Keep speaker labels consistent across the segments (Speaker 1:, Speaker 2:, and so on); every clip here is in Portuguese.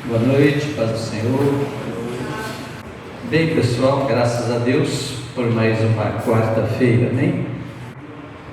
Speaker 1: Boa noite, paz do Senhor. Bem, pessoal, graças a Deus por mais uma quarta-feira, amém?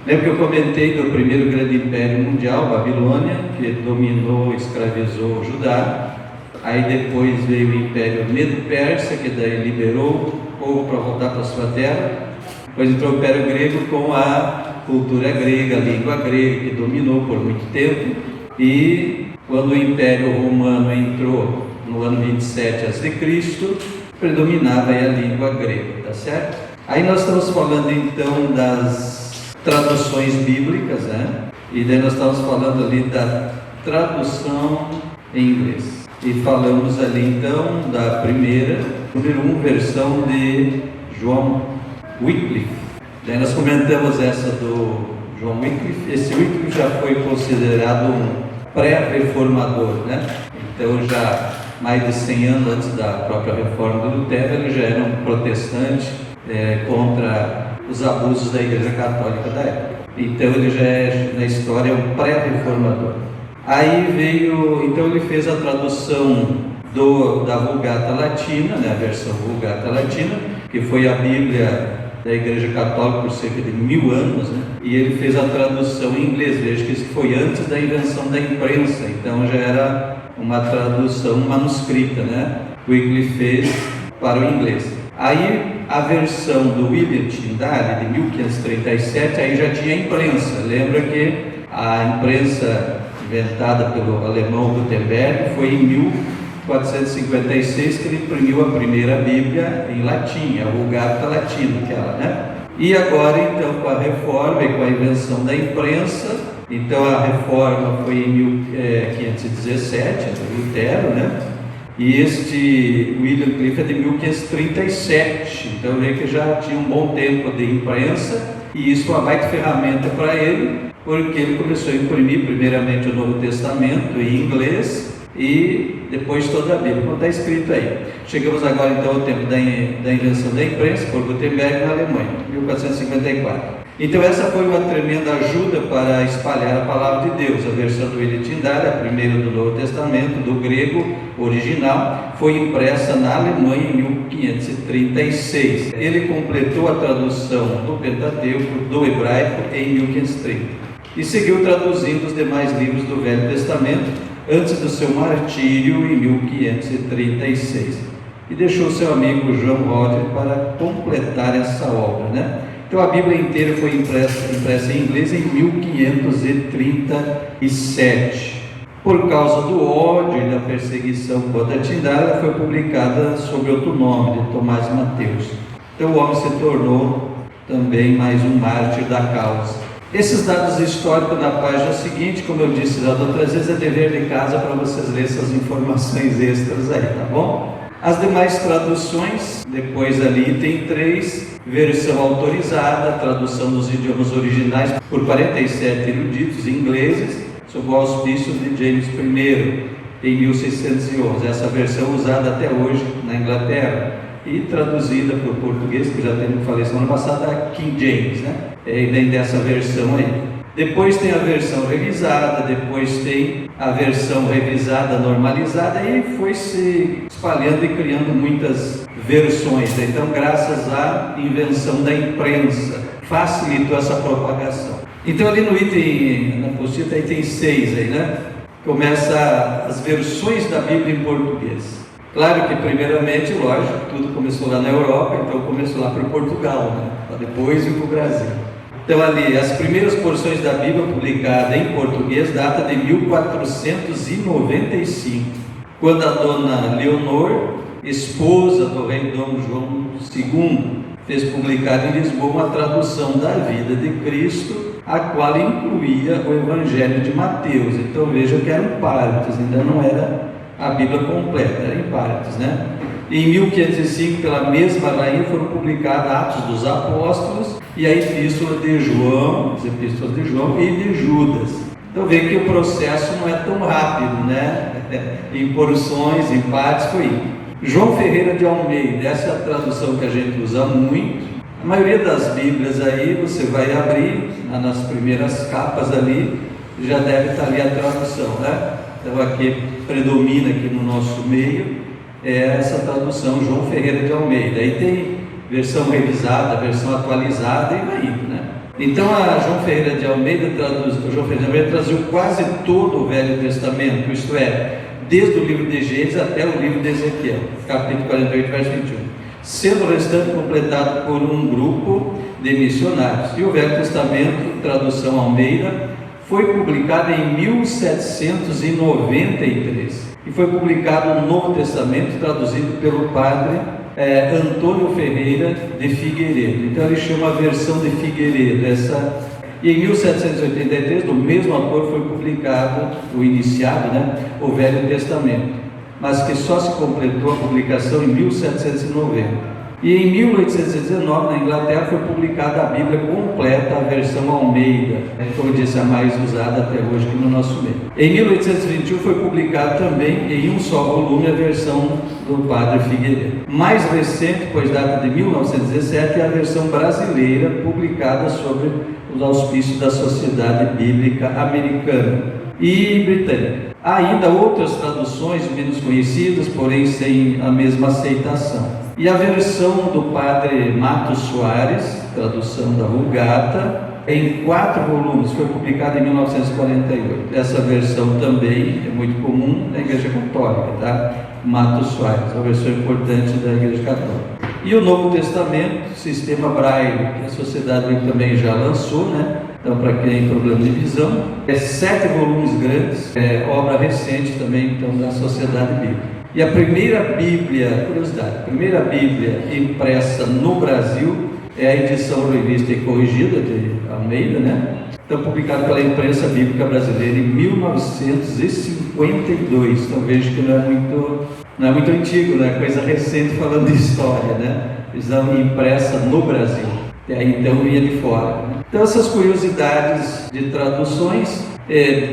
Speaker 1: Lembra que eu comentei do primeiro grande império mundial, Babilônia, que dominou, escravizou Judá. Aí depois veio o império Medo-Persa, que daí liberou o povo para voltar para sua terra. Depois entrou o império grego com a cultura grega, a língua grega, que dominou por muito tempo. E quando o Império Romano entrou no ano 27 a.C., predominava aí a língua grega, tá certo? Aí nós estamos falando então das traduções bíblicas, né? E daí nós estamos falando ali da tradução em inglês. E falamos ali então da primeira, número 1, versão de John Wycliffe. Daí nós comentamos essa do John Wycliffe. Esse Wycliffe já foi considerado um pré-reformador, né? Então já mais de 100 anos antes da própria reforma do Lutero, ele já era um protestante contra os abusos da Igreja Católica da época. Então ele já é, na história, um pré-reformador. Aí veio, então ele fez a tradução da Vulgata Latina, né, a versão Vulgata Latina, que foi a Bíblia da Igreja Católica por cerca de 1000 anos, né? E ele fez a tradução em inglês. Veja que isso foi antes da invenção da imprensa, então já era uma tradução manuscrita, né? Wycliffe fez para o inglês. Aí a versão do William Tyndale, de 1537, aí já tinha imprensa. Lembra que a imprensa inventada pelo alemão Gutenberg foi em 1456 que ele imprimiu a primeira Bíblia em latim, a Vulgata Latina, aquela, né? E agora, então, com a reforma e com a invenção da imprensa, então a reforma foi em 1517, do Lutero, né? E este William Wycliffe é de 1537, então vê que já tinha um bom tempo de imprensa, e isso é uma baita ferramenta para ele, porque ele começou a imprimir primeiramente o Novo Testamento em inglês, e depois toda a Bíblia, como está escrito aí. Chegamos agora então ao tempo da invenção da imprensa por Gutenberg na Alemanha, 1454. Então essa foi uma tremenda ajuda para espalhar a palavra de Deus. A versão do William Tyndale, a primeira do Novo Testamento, do grego original, foi impressa na Alemanha em 1536. Ele completou a tradução do Pentateuco, do hebraico, em 1530. E seguiu traduzindo os demais livros do Velho Testamento, antes do seu martírio em 1536, e deixou seu amigo João Roger para completar essa obra, né? Então a Bíblia inteira foi impressa em inglês em 1537. Por causa do ódio e da perseguição contra Tyndale, ela foi publicada sob outro nome, de Tomás Mateus. Então o homem se tornou também mais um mártir da causa. Esses dados históricos na página seguinte, como eu disse das outras vezes, é dever de casa para vocês lerem essas informações extras aí, tá bom? As demais traduções, depois ali item 3, versão autorizada, tradução dos idiomas originais por 47 eruditos ingleses, sob o auspício de James I, em 1611. Essa versão usada até hoje na Inglaterra e traduzida para o português, que já falei semana passada, King James, né? Vem dessa versão aí. Depois tem a versão revisada, depois tem a versão revisada normalizada, e foi se espalhando e criando muitas versões. Então, graças à invenção da imprensa, facilitou essa propagação. Então, ali no item, na apostila, item 6 aí, né? Começa as versões da Bíblia em português. Claro que, primeiramente, lógico, tudo começou lá na Europa, então começou lá para Portugal, né? Para depois ir para o Brasil. Então, ali, as primeiras porções da Bíblia publicada em português data de 1495, quando a dona Leonor, esposa do rei Dom João II, fez publicar em Lisboa uma tradução da vida de Cristo, a qual incluía o Evangelho de Mateus. Então, vejam que eram partes, ainda não era a Bíblia completa, era em partes, né? Em 1505, pela mesma rainha, foram publicados Atos dos Apóstolos e a Epístola de João, as Epístolas de João e de Judas. Então vê que o processo não é tão rápido, né? Em porções, em partes, foi indo. João Ferreira de Almeida, essa é a tradução que a gente usa muito. A maioria das Bíblias aí, você vai abrir nas primeiras capas ali, já deve estar ali a tradução, né? Então aqui predomina aqui no nosso meio essa tradução João Ferreira de Almeida. Aí tem versão revisada, versão atualizada e vai indo, né? Então a João Ferreira de Almeida traduziu quase todo o Velho Testamento, isto é, desde o livro de Gênesis até o livro de Ezequiel, capítulo 48, verso 21, sendo o restante completado por um grupo de missionários. E o Velho Testamento, tradução Almeida, foi publicado em 1793 e foi publicado o Novo Testamento, traduzido pelo padre Antônio Ferreira de Figueiredo. Então ele chama a versão de Figueiredo. E em 1783, do mesmo autor, foi publicado, iniciado, o Velho Testamento, mas que só se completou a publicação em 1790. E em 1819, na Inglaterra, foi publicada a Bíblia completa, a versão Almeida, como eu disse, a mais usada até hoje aqui no nosso meio. Em 1821 foi publicado também em um só volume a versão do padre Figueiredo. Mais recente, pois data de 1917, é a versão brasileira, publicada sob os auspícios da Sociedade Bíblica Americana e Britânica. Há ainda outras traduções menos conhecidas, porém sem a mesma aceitação. E a versão do padre Matos Soares, tradução da Vulgata, em 4 volumes, foi publicada em 1948. Essa versão também é muito comum na Igreja Católica, tá? Matos Soares, uma versão importante da Igreja Católica. E o Novo Testamento, sistema Braille, que a Sociedade também já lançou, né? Então, para quem tem problema de visão, 7 volumes grandes, obra recente também, então, da Sociedade Bíblica. E a primeira Bíblia, curiosidade, a primeira Bíblia impressa no Brasil é a edição revista e corrigida de Almeida, né? Então, publicada pela Imprensa Bíblica Brasileira em 1952. Então, vejo que não é muito antigo, né? Coisa recente falando de história, né? Edição impressa no Brasil. E aí, então, vinha de fora, né? Então, essas curiosidades de traduções,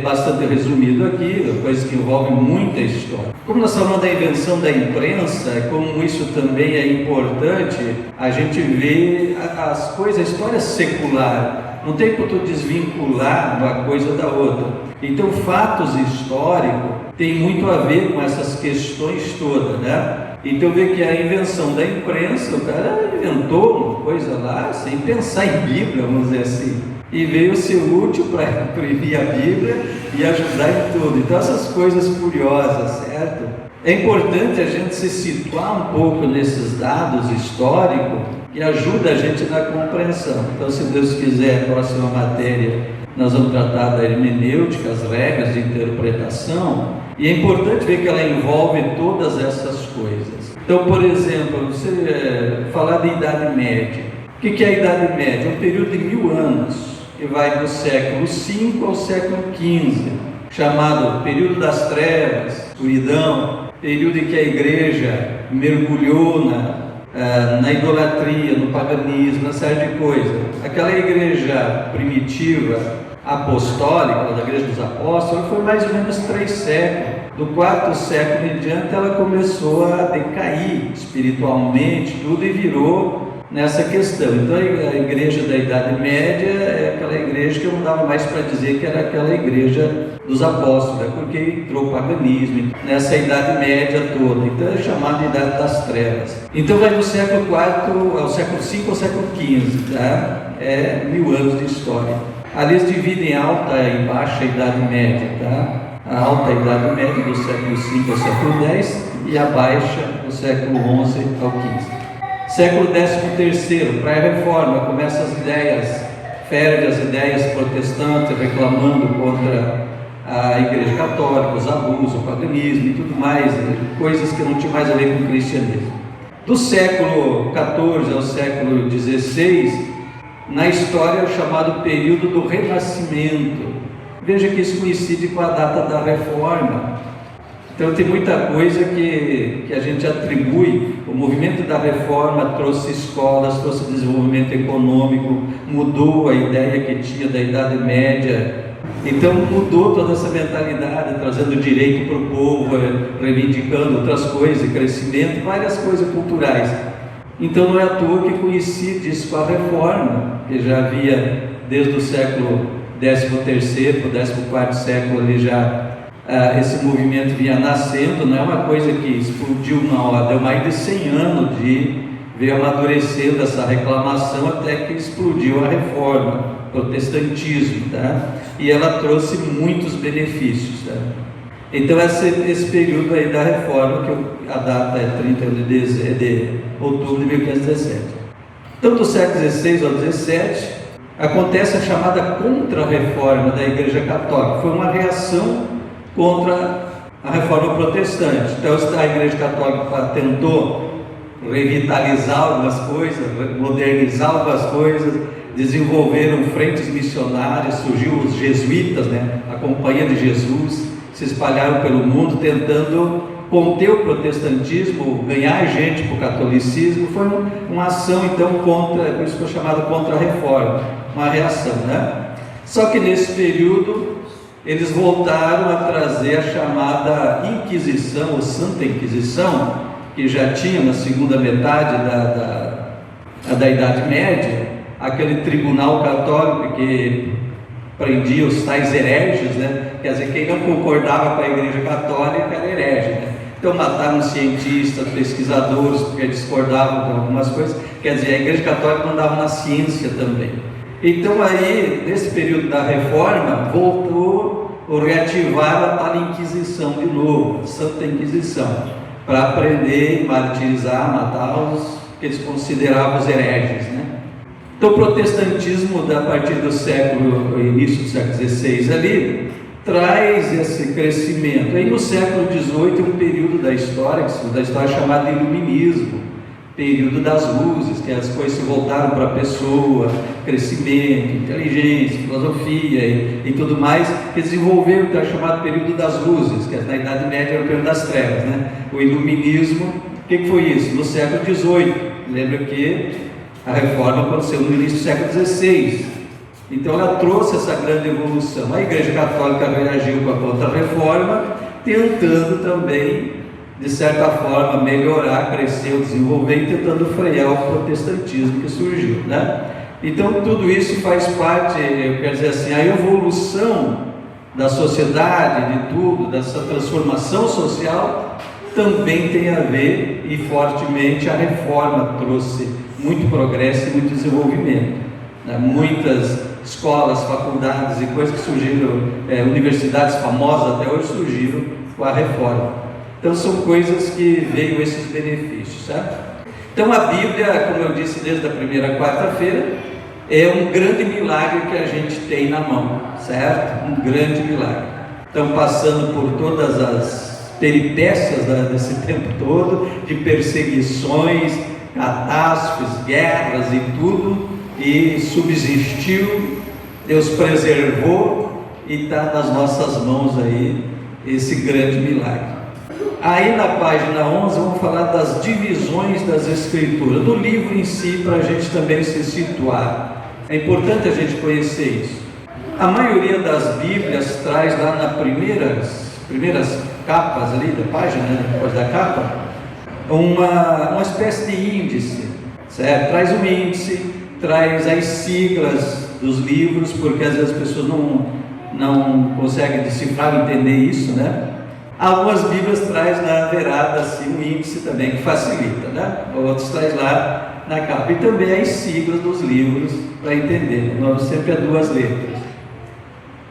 Speaker 1: bastante resumido aqui, coisas que envolvem muita história. Como nós falamos da invenção da imprensa, como isso também é importante, a gente vê as coisas, a história secular. Não tem como tu desvincular uma coisa da outra. Então, fatos históricos tem muito a ver com essas questões todas, né? Então, vê que a invenção da imprensa, o cara inventou uma coisa lá, sem pensar em Bíblia, vamos dizer assim, e veio ser útil para imprimir a Bíblia e ajudar em tudo. Então, essas coisas curiosas, certo? É importante a gente se situar um pouco nesses dados históricos que ajuda a gente na compreensão. Então, se Deus quiser, a próxima matéria nós vamos tratar da hermenêutica, as regras de interpretação, e é importante ver que ela envolve todas essas coisas. Então, por exemplo, você falar de Idade Média. O que é a Idade Média? É um período de 1000 anos, que vai do século V ao século XV, chamado período das trevas, escuridão, período em que a igreja mergulhou na idolatria, no paganismo, na série de coisas. Aquela igreja primitiva, apostólica, da igreja dos apóstolos, foi mais ou menos 3 séculos. Do 4º século em diante, ela começou a decair espiritualmente, tudo, e virou nessa questão. Então, a igreja da Idade Média é aquela igreja que eu não dava mais para dizer que era aquela igreja dos apóstolos, porque entrou o paganismo nessa Idade Média toda. Então, é chamada Idade das Trevas. Então, vai do século IV ao século V ao século XV, tá? 1000 anos de história. Ali eles dividem alta e baixa Idade Média, tá? A alta Idade Média do século V ao século X e a baixa do século XI ao XV. Século XIII, pré-reforma, começam as ideias, fere as ideias protestantes, reclamando contra a Igreja Católica, os abusos, o paganismo e tudo mais, coisas que não tinham mais a ver com o cristianismo. Do século XIV ao século XVI, na história é o chamado período do Renascimento. Veja que isso coincide com a data da Reforma. Então tem muita coisa que a gente atribui. O movimento da Reforma trouxe escolas, trouxe desenvolvimento econômico, mudou a ideia que tinha da Idade Média. Então mudou toda essa mentalidade, trazendo direito para o povo, reivindicando outras coisas, crescimento, várias coisas culturais. Então não é à toa que coincide isso com a Reforma, que já havia desde o século 13º, para o 14º século ali já esse movimento vinha nascendo. Não é uma coisa que explodiu na hora, deu mais de 100 anos de veio amadurecendo essa reclamação até que explodiu a reforma, o protestantismo, tá? E ela trouxe muitos benefícios, tá? Então esse período aí da reforma, que a data é 31 de outubro de 1517. Então do século XVI ao XVII acontece a chamada Contra-Reforma da Igreja Católica. Foi uma reação contra a reforma protestante. Então a Igreja Católica tentou revitalizar algumas coisas, modernizar algumas coisas, desenvolveram frentes missionárias, surgiu os jesuítas, né? A Companhia de Jesus, se espalharam pelo mundo tentando conter o protestantismo, ganhar gente para o catolicismo. Foi uma ação então contra, por isso foi chamado Contra-Reforma, uma reação, né? Só que nesse período eles voltaram a trazer a chamada Inquisição, ou Santa Inquisição, que já tinha na segunda metade da Idade Média, aquele tribunal católico que prendia os tais hereges, né? Quer dizer, quem não concordava com a Igreja Católica era herege, né? Então mataram cientistas, pesquisadores, porque discordavam de algumas coisas. Quer dizer, a Igreja Católica mandava na ciência também. Então aí, nesse período da Reforma, voltou ou reativaram a tal Inquisição de novo, Santa Inquisição, para prender, martirizar, matar os que eles consideravam os hereges, né? Então o protestantismo, a partir do início do século XVI ali, traz esse crescimento. Aí no século XVIII, um período da história chamado Iluminismo, período das luzes, que as coisas se voltaram para a pessoa, crescimento, inteligência, filosofia e tudo mais, que desenvolveu o que é chamado período das luzes, que na Idade Média era o período das trevas, né? O Iluminismo, o que foi isso? No século XVIII, lembra que a reforma aconteceu no início do século XVI, então ela trouxe essa grande evolução. A Igreja Católica reagiu com a Contra-Reforma, tentando também, de certa forma, melhorar, crescer, desenvolver, e tentando frear o protestantismo que surgiu, né? Então tudo isso faz parte, eu quero dizer assim, a evolução da sociedade, de tudo, dessa transformação social, também tem a ver, e fortemente, a reforma trouxe muito progresso e muito desenvolvimento, né? Muitas escolas, faculdades e coisas que surgiram, universidades famosas até hoje surgiram com a reforma. Então são coisas que veio esses benefícios, certo? Então a Bíblia, como eu disse desde a primeira quarta-feira, é um grande milagre que a gente tem na mão, certo? Um grande milagre. Então, passando por todas as peripécias desse tempo todo, de perseguições, catástrofes, guerras e tudo, e subsistiu, Deus preservou, e está nas nossas mãos aí esse grande milagre. Aí na página 11 vamos falar das divisões das Escrituras, do livro em si, para a gente também se situar. É importante a gente conhecer isso. A maioria das Bíblias traz lá nas primeiras capas ali da página, né, depois da capa, uma espécie de índice, certo? Traz um índice, traz as siglas dos livros, porque às vezes as pessoas não conseguem decifrar, entender isso, né? Algumas Bíblias traz na beirada assim um índice também que facilita, né? Outros traz lá na capa, e também as siglas dos livros para entender. O nome sempre é 2 letras.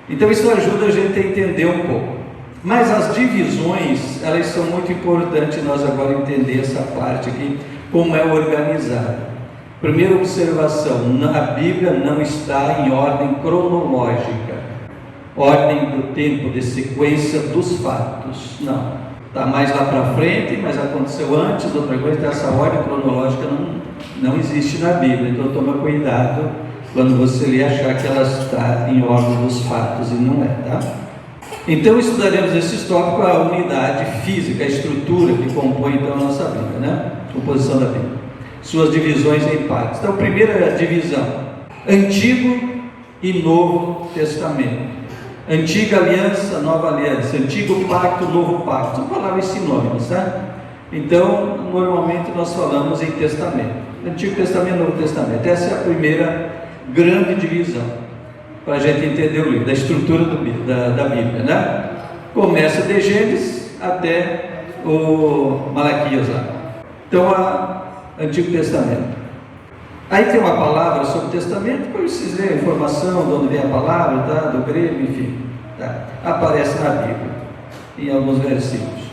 Speaker 1: Então isso ajuda a gente a entender um pouco. Mas as divisões, elas são muito importantes nós agora entender essa parte aqui, como é organizada. Primeira observação, a Bíblia não está em ordem cronológica, ordem do tempo, de sequência dos fatos, não. Está mais lá para frente, mas aconteceu antes, outra coisa. Então essa ordem cronológica não existe na Bíblia, então toma cuidado quando você lê, achar que ela está em ordem dos fatos, e não é, tá? Então estudaremos esses tópicos, a unidade física, a estrutura que compõe então a nossa Bíblia, né? Composição da Bíblia, suas divisões em partes. Então, primeira divisão, Antigo e Novo Testamento. Antiga aliança, nova aliança, antigo pacto, novo pacto. São palavras sinônimas, tá? Então, normalmente nós falamos em testamento. Antigo Testamento, Novo Testamento. Essa é a primeira grande divisão. para a gente entender o livro, da estrutura da Bíblia, né? Começa de Gênesis até o Malaquias lá. Então, Antigo Testamento. Aí tem uma palavra sobre o Testamento, depois vocês leem a informação de onde vem a palavra, tá? Do grego, enfim. Tá? Aparece na Bíblia, em alguns versículos.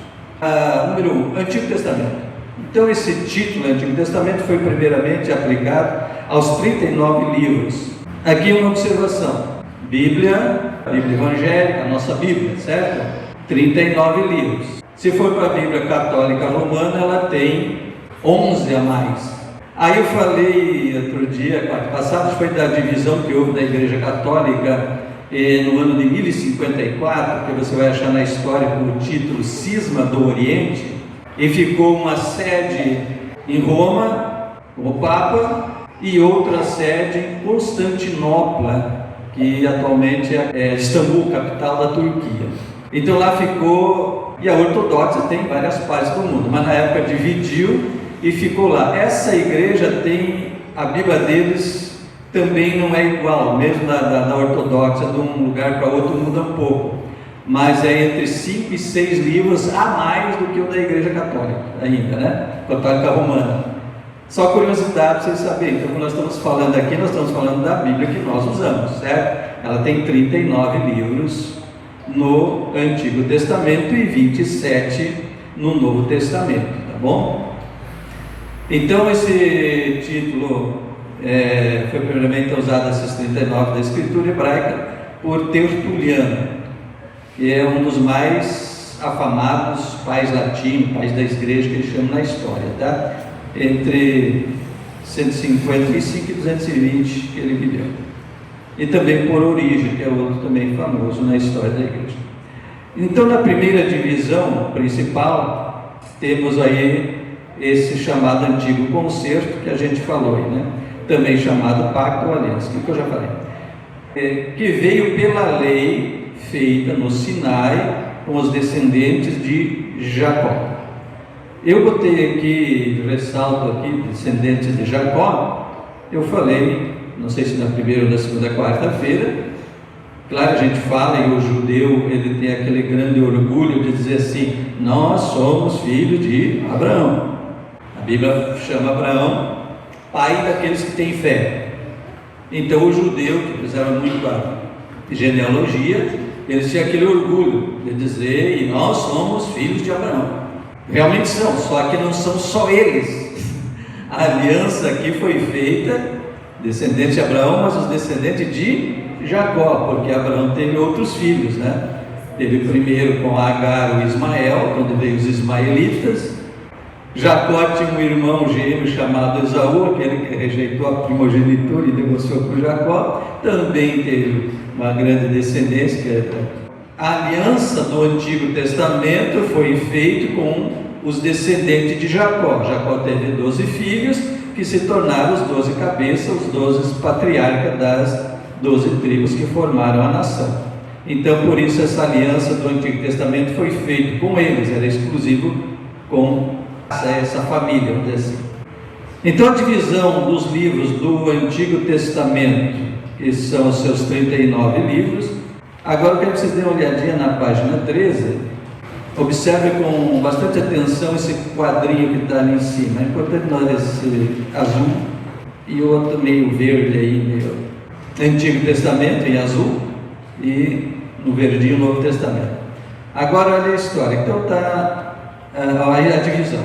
Speaker 1: Número 1, Antigo Testamento. Então, esse título, Antigo Testamento, foi primeiramente aplicado aos 39 livros. Aqui uma observação: Bíblia evangélica, a nossa Bíblia, certo? 39 livros. Se for para a Bíblia Católica Romana, ela tem 11 a mais. Aí eu falei outro dia, quarto passado, foi da divisão que houve da Igreja Católica no ano de 1054, que você vai achar na história com o título Cisma do Oriente, e ficou uma sede em Roma, como Papa, e outra sede em Constantinopla, que atualmente é Istambul, capital da Turquia. Então lá ficou, e a ortodoxa tem em várias partes do mundo, mas na época dividiu e ficou lá. Essa igreja tem, a Bíblia deles também não é igual, mesmo da ortodoxa, de um lugar para outro muda um pouco, mas é entre 5 e 6 livros a mais do que o da Igreja Católica ainda, né? Católica Romana. Só curiosidade para vocês saberem. Então, quando nós estamos falando aqui, nós estamos falando da Bíblia que nós usamos, certo? Ela tem 39 livros no Antigo Testamento e 27 no Novo Testamento, tá bom? Então, esse título foi primeiramente usado, esses 39 da Escritura Hebraica, por Tertuliano, que é um dos mais afamados pais latinos, pais da igreja, que eles chamam na história, tá? Entre 155 e 220 que ele viveu. E também por Origem, que é outro também famoso na história da igreja. Então, na primeira divisão principal, temos aí esse chamado Antigo Concerto, que a gente falou aí, né? Também chamado Pacto ou Aliança, que eu já falei. Que veio pela lei feita no Sinai com os descendentes de Jacó. Eu botei aqui, ressalto aqui, descendentes de Jacó. Eu falei, não sei se na primeira ou na segunda quarta-feira, claro, a gente fala, e o judeu, ele tem aquele grande orgulho de dizer assim: nós somos filhos de Abraão. A Bíblia chama Abraão pai daqueles que têm fé. Então o judeu, que precisava muito a genealogia, eles tinham aquele orgulho de dizer: e nós somos filhos de Abraão. Realmente são, só que não são só eles. A aliança aqui foi feita, descendente de Abraão, mas os descendentes de Jacó, porque Abraão teve outros filhos, né? Teve primeiro com Agar o Ismael, quando veio os ismaelitas. Jacó tinha um irmão gêmeo chamado Esaú, aquele que rejeitou a primogenitura e negociou com Jacó. Também teve uma grande descendência. A aliança do Antigo Testamento foi feita com os descendentes de Jacó. Jacó teve 12 filhos, que se tornaram os 12 cabeças, os 12 patriarcas das 12 tribos que formaram a nação. Então, por isso, essa aliança do Antigo Testamento foi feita com eles, era exclusivo com essa família, vamos dizer assim. Então, a divisão dos livros do Antigo Testamento, que são os seus 39 livros. Agora eu quero que vocês deem uma olhadinha na página 13. Observe com bastante atenção esse quadrinho que está ali em cima. É importante nós esse azul e o outro meio verde aí, meio Antigo Testamento em azul e no verdinho Novo Testamento. Agora olha a história. Então está aí a divisão.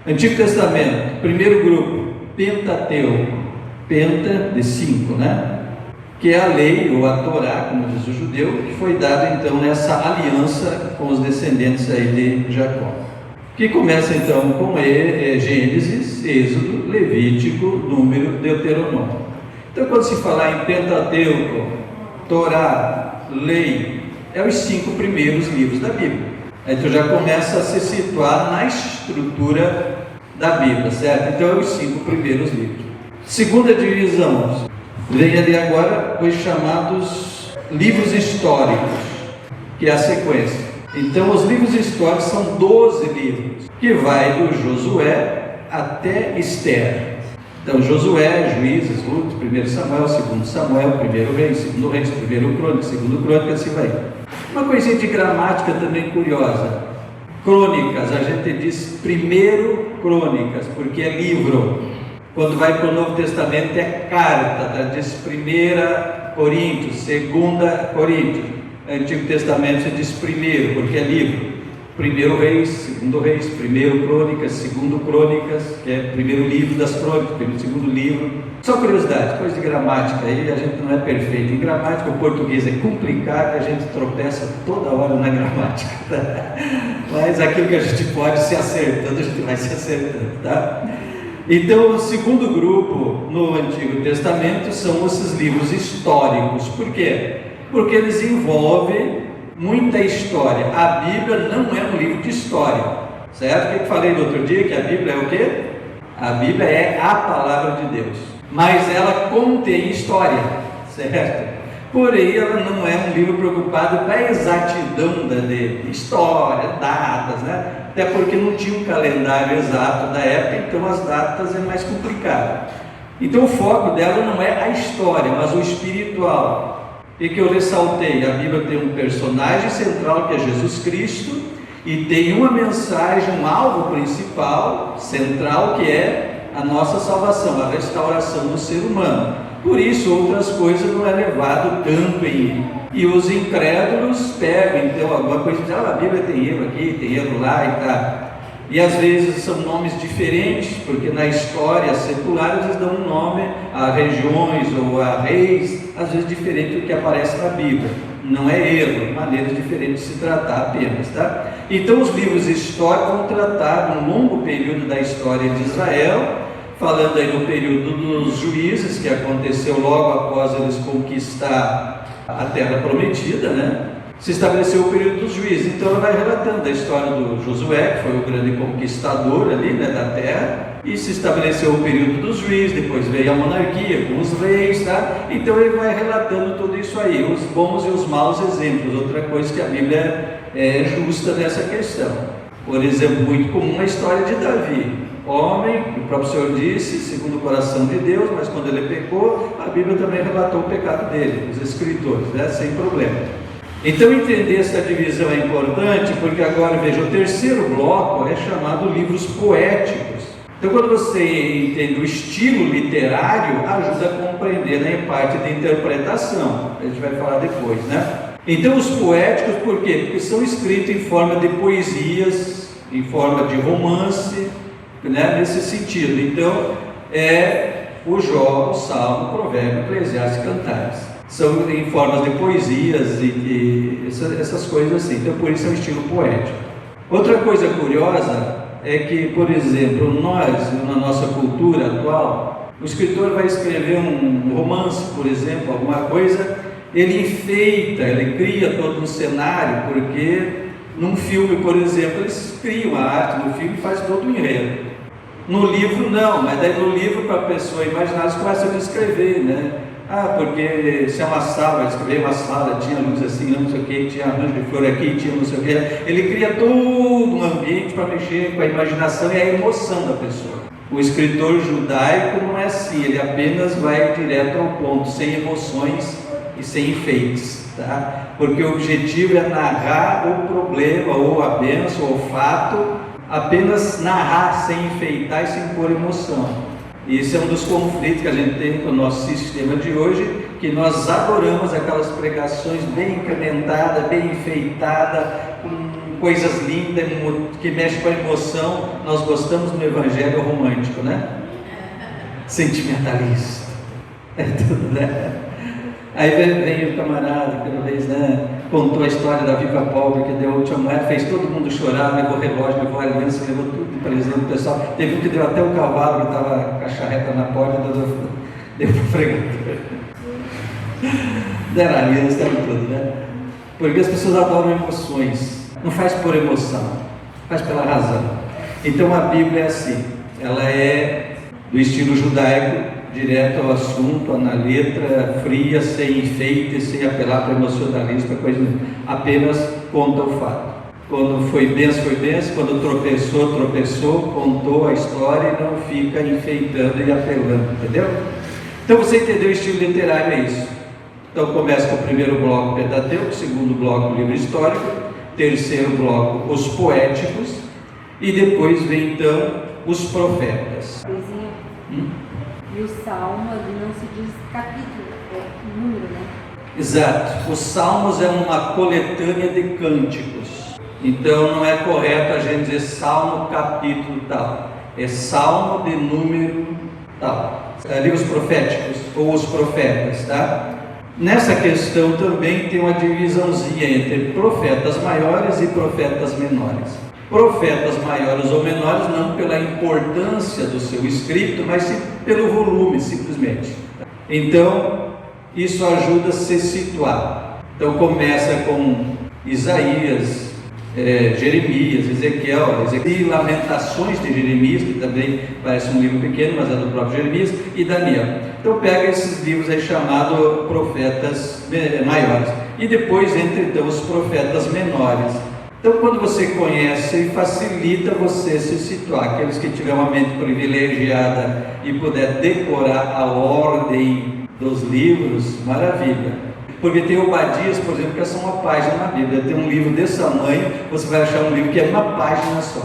Speaker 1: Antigo Testamento, primeiro grupo, Pentateuco, Penta de 5, né? Que é a lei, ou a Torá, como diz o judeu, que foi dada então nessa aliança com os descendentes aí de Jacó. Que começa então com Gênesis, Êxodo, Levítico, Número, Deuteronômio. Então, quando se falar em Pentateuco, Torá, lei, é os 5 primeiros livros da Bíblia. Aí tu já começa a se situar na estrutura da Bíblia, certo? Então, é os 5 primeiros livros. Segunda divisão, vem ali agora os chamados livros históricos, que é a sequência. Então, os livros históricos são 12 livros, que vai do Josué até Esther. Então, Josué, Juízes, Ruth, 1 Samuel, 2 Samuel, 1 Reis, 2 Reis, 1 Crônicas, 2 Crônicas, assim vai. Uma coisinha de gramática também curiosa. Crônicas, a gente diz primeiro Crônicas, porque é livro. Quando vai para o Novo Testamento é carta, diz 1 Coríntios, 2 Coríntios. Antigo Testamento se diz primeiro, porque é livro. 1 Reis, 2 Reis, 1 Crônicas, 2 Crônicas, que é o primeiro livro das crônicas, o segundo livro. Só curiosidade, coisa de gramática, aí a gente não é perfeito. Em gramática o português é complicado, a gente tropeça toda hora na gramática, tá? Mas aquilo que a gente pode se acertando, a gente vai se acertando, tá? Então, o segundo grupo no Antigo Testamento são esses livros históricos. Por quê? Porque eles envolvem muita história. A Bíblia não é um livro de história, certo? O que eu falei no outro dia? Que a Bíblia é o quê? A Bíblia é a palavra de Deus, mas ela contém história, certo? Porém, ela não é um livro preocupado com a exatidão de história, datas, né? Até porque não tinha um calendário exato da época, então as datas é mais complicado. Então o foco dela não é a história, mas o espiritual. O que eu ressaltei? A Bíblia tem um personagem central que é Jesus Cristo, e tem uma mensagem, um alvo principal, central, que é a nossa salvação, a restauração do ser humano. Por isso outras coisas não é levado tanto em... E os incrédulos pegam então alguma coisa e dizem, a Bíblia tem erro aqui, tem erro lá e tal. E às vezes são nomes diferentes, porque na história secular eles dão um nome a regiões ou a reis, às vezes diferente do que aparece na Bíblia. Não é erro, maneiras diferentes de se tratar apenas, tá? Então os livros históricos vão tratar de um longo período da história de Israel, falando aí no período dos juízes, que aconteceu logo após eles conquistar a terra prometida, né? Se estabeleceu o período dos juízes. Então ela vai relatando a história do Josué, que foi o grande conquistador ali, né, da terra, e se estabeleceu o período dos juízes, depois veio a monarquia com os reis, tá? Então ele vai relatando tudo isso aí, os bons e os maus exemplos. Outra coisa que a Bíblia é justa nessa questão. Por exemplo, muito comum a história de Davi. Homem, o próprio Senhor disse, segundo o coração de Deus, mas quando ele pecou, a Bíblia também relatou o pecado dele, os escritores, né? Sem problema. Então entender essa divisão é importante, porque agora, veja, o terceiro bloco é chamado livros poéticos. Então quando você entende o estilo literário, ajuda a compreender, né, em parte da interpretação, a gente vai falar depois, né? Então os poéticos, por quê? Porque são escritos em forma de poesias, em forma de romance, né, nesse sentido. Então é o Jó, o Salmo, o Provérbio, Eclesiastes e Cantares. São em formas de poesias e essas coisas assim. Então por isso é um estilo poético. Outra coisa curiosa é que, por exemplo, nós, na nossa cultura atual, o escritor vai escrever um romance, por exemplo, alguma coisa, ele enfeita, ele cria todo um cenário, porque num filme, por exemplo, eles criam a arte no filme e faz todo o enredo. No livro não, mas daí no livro, para a pessoa imaginar, eles começam a descrever, né? Ah, porque se é uma sala, escrever uma sala, tinha luz assim, não sei o que, tinha arranjo de flor aqui, tinha não sei o que. Ele cria todo um ambiente para mexer com a imaginação e a emoção da pessoa. O escritor judaico não é assim, ele apenas vai direto ao ponto, sem emoções e sem enfeites, tá? Porque o objetivo é narrar o problema, ou a bênção, ou o fato, apenas narrar, sem enfeitar e sem pôr emoção. E esse é um dos conflitos que a gente tem com o nosso sistema de hoje, que nós adoramos aquelas pregações bem incrementadas, bem enfeitadas, com coisas lindas, que mexem com a emoção. Nós gostamos do evangelho romântico, né? Sentimentalista. É tudo, né? Aí vem o camarada, pela vez, né? Contou a história da viva pobre, que deu a última moeda, fez todo mundo chorar, levou relógio, levou aliança, levou tudo de presente do pessoal. Teve um que deu até o cavalo que estava com a charreta na porta, deu para o fregador. Deram aliança, deram tudo, né? Porque as pessoas adoram emoções, não faz por emoção, faz pela razão. Então a Bíblia é assim, ela é do estilo judaico, direto ao assunto, na letra, fria, sem enfeite, sem apelar para emocionalismo, coisa, apenas conta o fato. Quando foi benção, quando tropeçou, contou a história e não fica enfeitando e apelando, entendeu? Então você entendeu o estilo literário, é isso. Então começa com o primeiro bloco Pentateuco, segundo bloco livro histórico, terceiro bloco os poéticos e depois vem então os profetas.
Speaker 2: E o salmo ali não se diz capítulo, é número, né?
Speaker 1: Exato. Os salmos é uma coletânea de cânticos. Então não é correto a gente dizer salmo capítulo tal. É salmo de número tal. Livros proféticos ou os profetas, tá? Nessa questão também tem uma divisãozinha entre profetas maiores e profetas menores. Profetas maiores ou menores não pela importância do seu escrito, mas sim pelo volume, simplesmente. Então, isso ajuda a se situar. Então começa com Isaías, Jeremias, Ezequiel e Lamentações de Jeremias, que também parece um livro pequeno, mas é do próprio Jeremias, e Daniel. Então pega esses livros aí chamados profetas maiores, e depois entra então os profetas menores. Então quando você conhece, facilita você se situar. Aqueles que tiverem uma mente privilegiada e puder decorar a ordem dos livros, maravilha. Porque tem Obadias, por exemplo, que é só uma página na Bíblia. Tem um livro desse tamanho, você vai achar um livro que é uma página só.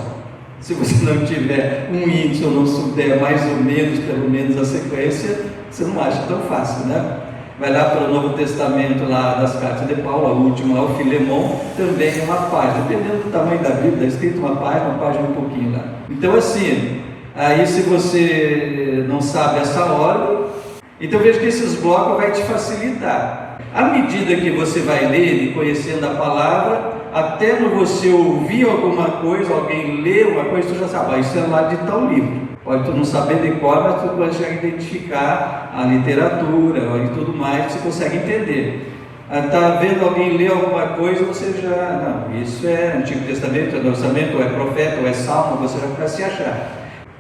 Speaker 1: Se você não tiver um índice ou não souber mais ou menos, pelo menos a sequência, você não acha tão fácil, né? Vai lá para o Novo Testamento, lá das cartas de Paulo, a última lá, o Filemon, também é uma página. Dependendo do tamanho da Bíblia, está escrito uma página um pouquinho lá. Então assim, aí se você não sabe essa ordem, então veja que esses blocos vai te facilitar. À medida que você vai lendo e conhecendo a palavra, até no você ouvir alguma coisa, alguém lê uma coisa, tu já sabe, isso é lá de tal livro. Pode tu não saber de cor, mas tu consegue identificar a literatura e tudo mais, você consegue entender. Está vendo alguém ler alguma coisa, você já, não, isso é Antigo Testamento, é Novo Testamento, ou é profeta, ou é salmo, você já começa a se achar.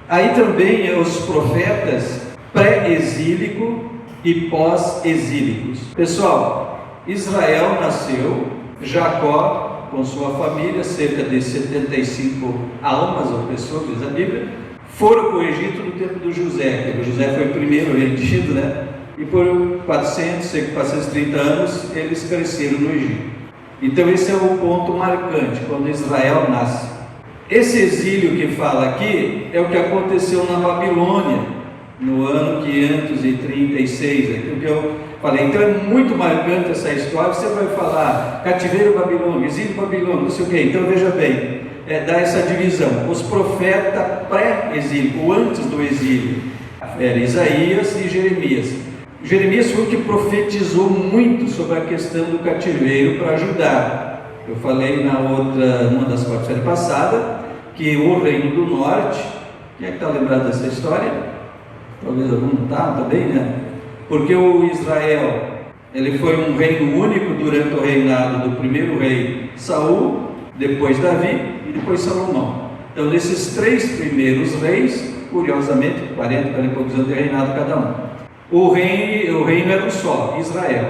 Speaker 1: Aí também os profetas pré-exílico e pós-exílicos. Pessoal, Israel nasceu, Jacó com sua família, cerca de 75 almas ou pessoas, diz a Bíblia, foram para o Egito no tempo do José, que o José foi o primeiro rendido, né? E por 430 anos eles cresceram no Egito. Então esse é o ponto marcante, quando Israel nasce. Esse exílio que fala aqui é o que aconteceu na Babilônia, no ano 536, aquilo que eu falei. Então é muito marcante essa história. Você vai falar cativeiro babilônico, exílio babilônico, não sei o que. Então veja bem, dá essa divisão. Os profetas pré-exílio, ou antes do exílio, era Isaías e Jeremias. Jeremias foi o que profetizou muito sobre a questão do cativeiro para Judá. Eu falei numa das quartas-feiras passadas, que o reino do norte, quem é que está lembrado dessa história? Talvez algum não está bem, né? Porque o Israel, ele foi um reino único durante o reinado do primeiro rei Saul, depois Davi e depois Salomão. Então, desses três primeiros reis, curiosamente, 40 e poucos anos de reinado cada um. O reino era um só, Israel.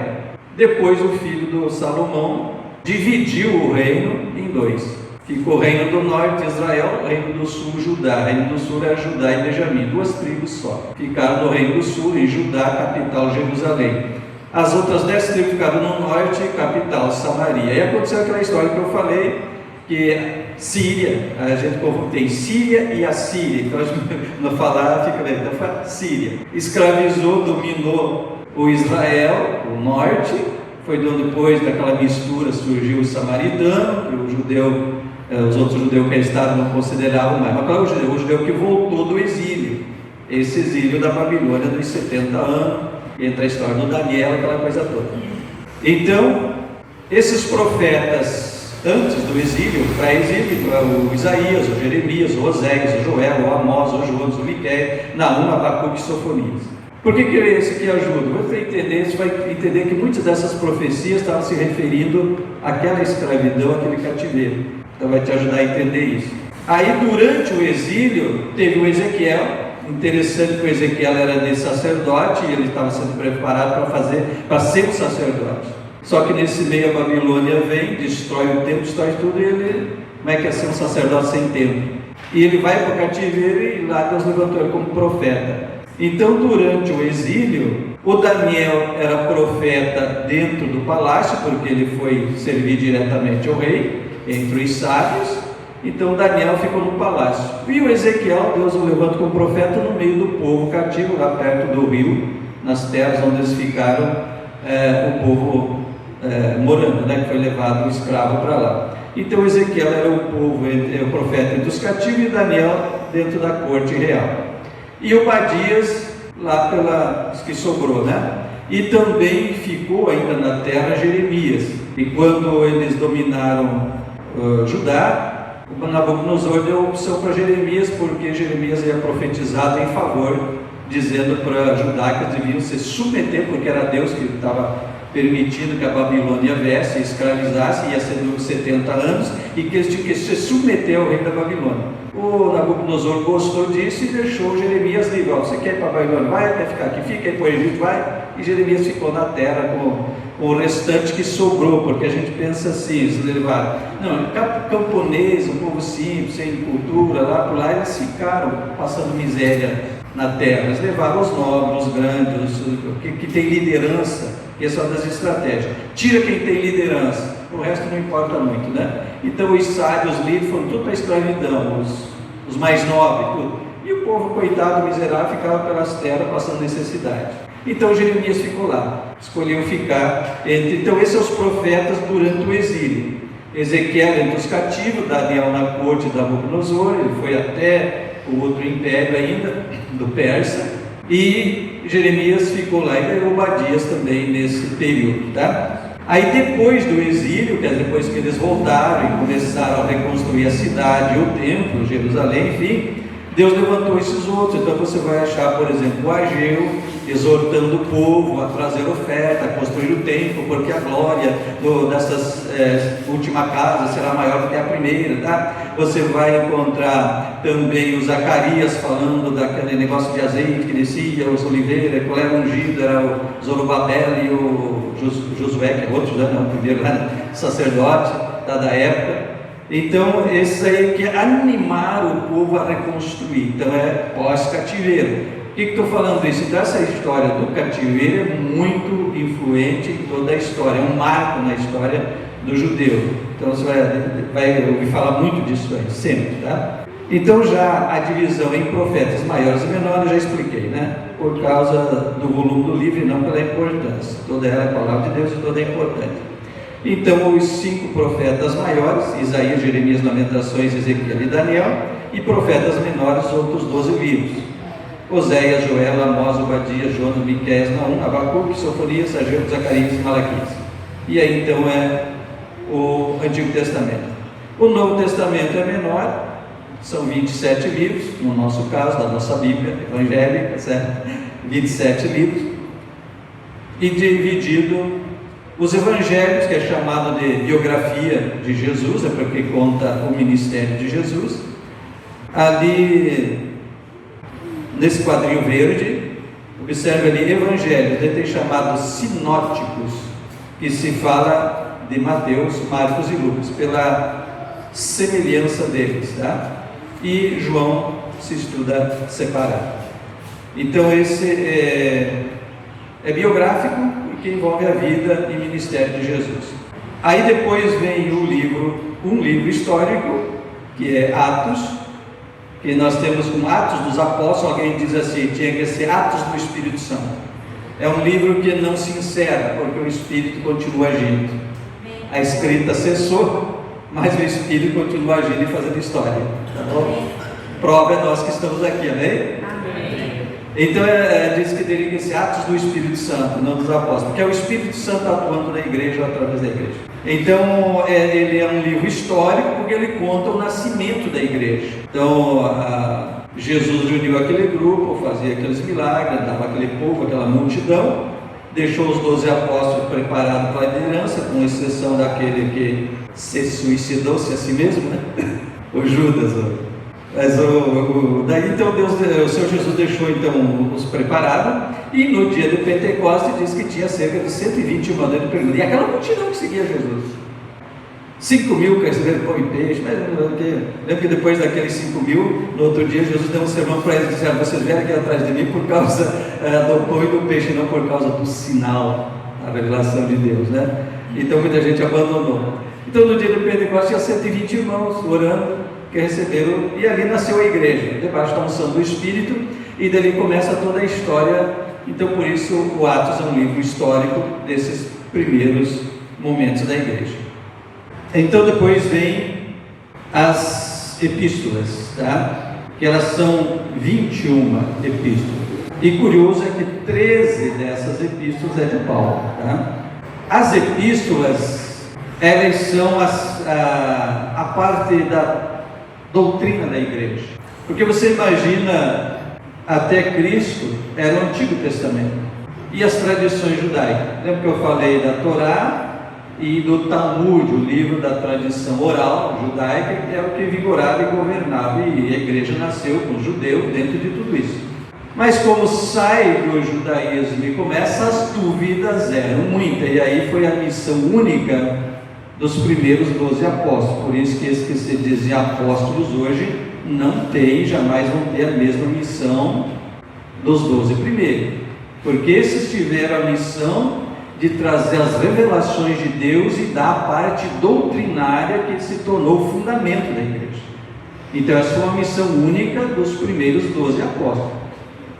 Speaker 1: Depois o filho do Salomão dividiu o reino em dois. Ficou o reino do norte, Israel, o reino do sul, Judá. O reino do sul era Judá e Benjamim, duas tribos só. Ficaram no reino do sul, em Judá, capital Jerusalém. As outras 10 tribos ficaram no norte, capital Samaria. E aconteceu aquela história que eu falei, que Síria, a gente tem Síria e Assíria, então a gente não falar, fica bem, então fala Síria. Escravizou, dominou o Israel, o norte, foi depois daquela mistura surgiu o samaritano, que o judeu, os outros judeus que estavam não consideravam mais, mas qual é o judeu que voltou do exílio, esse exílio da Babilônia dos 70 anos, entra a história do Daniel, aquela coisa toda. Então, esses profetas antes do exílio, pré-exílio, o Isaías, o Jeremias, o Oséias, o Joel, o Amós, o Jonas, o Miqueias, Naum, Abacuque e Sofonias. Por que esse aqui ajuda? Você vai entender que muitas dessas profecias estavam se referindo àquela escravidão, àquele cativeiro. Então vai te ajudar a entender isso. Aí durante o exílio, teve o Ezequiel. Interessante que o Ezequiel era de sacerdote e ele estava sendo preparado para ser um sacerdote. Só que nesse meio a Babilônia vem, destrói o templo, destrói tudo e ele Como é que é ser um sacerdote sem templo? E ele vai para o cativeiro e lá Deus levantou ele como profeta. Então, durante o exílio, o Daniel era profeta dentro do palácio, porque ele foi servir diretamente ao rei, entre os sábios. Então Daniel ficou no palácio. E o Ezequiel, Deus o levanta como profeta no meio do povo cativo, lá perto do rio, nas terras onde eles ficaram, o povo morando, né, que foi levado escravo para lá. Então Ezequiel era o profeta entre os cativos e Daniel dentro da corte real. E Obadias lá pelas que sobrou, né? E também ficou ainda na terra Jeremias. E quando eles dominaram Judá, o Nabucodonosor deu opção para Jeremias, porque Jeremias era profetizado em favor, dizendo para Judá que eles deviam se submeter, porque era Deus que estava permitindo que a Babilônia viesse, escravizasse, ia ser durante 70 anos, e que eles tinham que se submeter ao rei da Babilônia. O Nabucodonosor gostou disso e deixou Jeremias livre. Você quer ir para a Babilônia? Vai, quer ficar aqui? Fica, aí para o Egito, vai. E Jeremias ficou na terra com o restante que sobrou, porque a gente pensa assim, se levar, não, camponês, um povo simples, sem cultura, lá por lá, eles ficaram passando miséria na terra. Eles levaram os nobres, os grandes, que tem liderança, que é só das estratégias. Tira quem tem liderança, o resto não importa muito, né? Então os sábios, os líderes, foram tudo para a escravidão, os mais nobres, tudo. E o povo, coitado, miserável, ficava pelas terras passando necessidade. Então Jeremias ficou lá, escolheu ficar entre. Então esses são os profetas durante o exílio. Ezequiel entre os cativos, Daniel na corte da Nabucodonosor, ele foi até o outro império ainda, do Persa, e Jeremias ficou lá, e daí Obadias também nesse período, tá? Aí depois do exílio, quer dizer, depois que eles voltaram e começaram a reconstruir a cidade, o templo, Jerusalém, enfim, Deus levantou esses outros. Então você vai achar, por exemplo, o Ageu exortando o povo a trazer oferta, a construir o templo, porque a glória dessas última casa será maior do que a primeira, tá? Você vai encontrar também o Zacarias falando daquele negócio de azeite que descia, os oliveiras, qual era ungido, era o Zorobabel e o Josué, que é outro, né? Não, o primeiro sacerdote da época. Então, esses aí que animaram o povo a reconstruir. Então, é pós-cativeiro. Por que estou falando isso? Então, essa história do cativeiro é muito influente em toda a história, é um marco na história do judeu. Então, você vai ouvir falar muito disso aí, sempre, tá? Então, já a divisão em profetas maiores e menores, eu já expliquei, né? Por causa do volume do livro e não pela importância. Toda ela é a palavra de Deus e toda é importante. Então, os 5 profetas maiores, Isaías, Jeremias, Lamentações, Ezequiel e Daniel, e profetas menores, os outros 12 livros. Oséias, Joel, Amós, Obadias, Jonas, Miqueias, Naum, Abacuque, Sofonias, Ageu, Zacarias e Malaquias. E aí então é o Antigo Testamento. O Novo Testamento é menor, são 27 livros, no nosso caso, da nossa Bíblia evangélica, certo? 27 livros, e dividido os evangelhos, que é chamado de biografia de Jesus, é porque conta o ministério de Jesus. Ali, nesse quadrinho verde, observe ali evangelhos, ele tem chamados sinóticos, que se fala de Mateus, Marcos e Lucas, pela semelhança deles, tá? E João se estuda separado. Então esse é biográfico, que envolve a vida e ministério de Jesus. Aí depois vem um livro histórico, que é Atos, que nós temos como Atos dos Apóstolos. Alguém diz assim, tinha que ser Atos do Espírito Santo. É um livro que não se encerra, porque o Espírito continua agindo. A escrita cessou, mas o Espírito continua agindo e fazendo história. Tá bom? Prova é nós que estamos aqui, amém? Então diz que teria que ser Atos do Espírito Santo, não dos Apóstolos, porque é o Espírito Santo atuando na igreja, através da igreja. Então ele é um livro histórico, porque ele conta o nascimento da igreja. Então Jesus reuniu aquele grupo, fazia aqueles milagres, dava aquele povo, aquela multidão, deixou os 12 apóstolos preparados para a liderança, com exceção daquele que se suicidou-se a si mesmo, né? O Judas. Mas daí então o Senhor Jesus deixou então os preparados, e no dia de Pentecostes diz que tinha cerca de 120 mandamentos de pergunta, e aquela multidão que seguia Jesus. 5.000 receberam pão e peixe, mas lembra que depois daqueles 5.000, no outro dia Jesus deu um sermão para eles e disseram: vocês vieram aqui atrás de mim por causa do pão e do peixe, não por causa do sinal, a revelação de Deus, né? Então muita gente abandonou. Então no dia do Pentecostes tinha 120 irmãos orando, que receberam, e ali nasceu a igreja, debaixo da unção do Espírito, e dali começa toda a história. Então por isso o Atos é um livro histórico desses primeiros momentos da igreja. Então depois vem as epístolas, tá? Que elas são 21 epístolas, e curioso é que 13 dessas epístolas é de Paulo, tá? As epístolas, elas são a parte da doutrina da igreja, porque você imagina, até Cristo era o Antigo Testamento e as tradições judaicas. Lembra que eu falei da Torá e do Talmud, o livro da tradição oral judaica, que é o que vigorava e governava, e a igreja nasceu com os judeus dentro de tudo isso. Mas como sai do judaísmo e começa, as dúvidas eram muitas, e aí foi a missão única dos primeiros 12 apóstolos. Por isso que esses que se dizem apóstolos hoje não têm, jamais vão ter a mesma missão dos 12 primeiros, porque esses tiveram a missão de trazer as revelações de Deus e dar a parte doutrinária que se tornou o fundamento da igreja. Então essa foi uma missão única dos primeiros 12 apóstolos.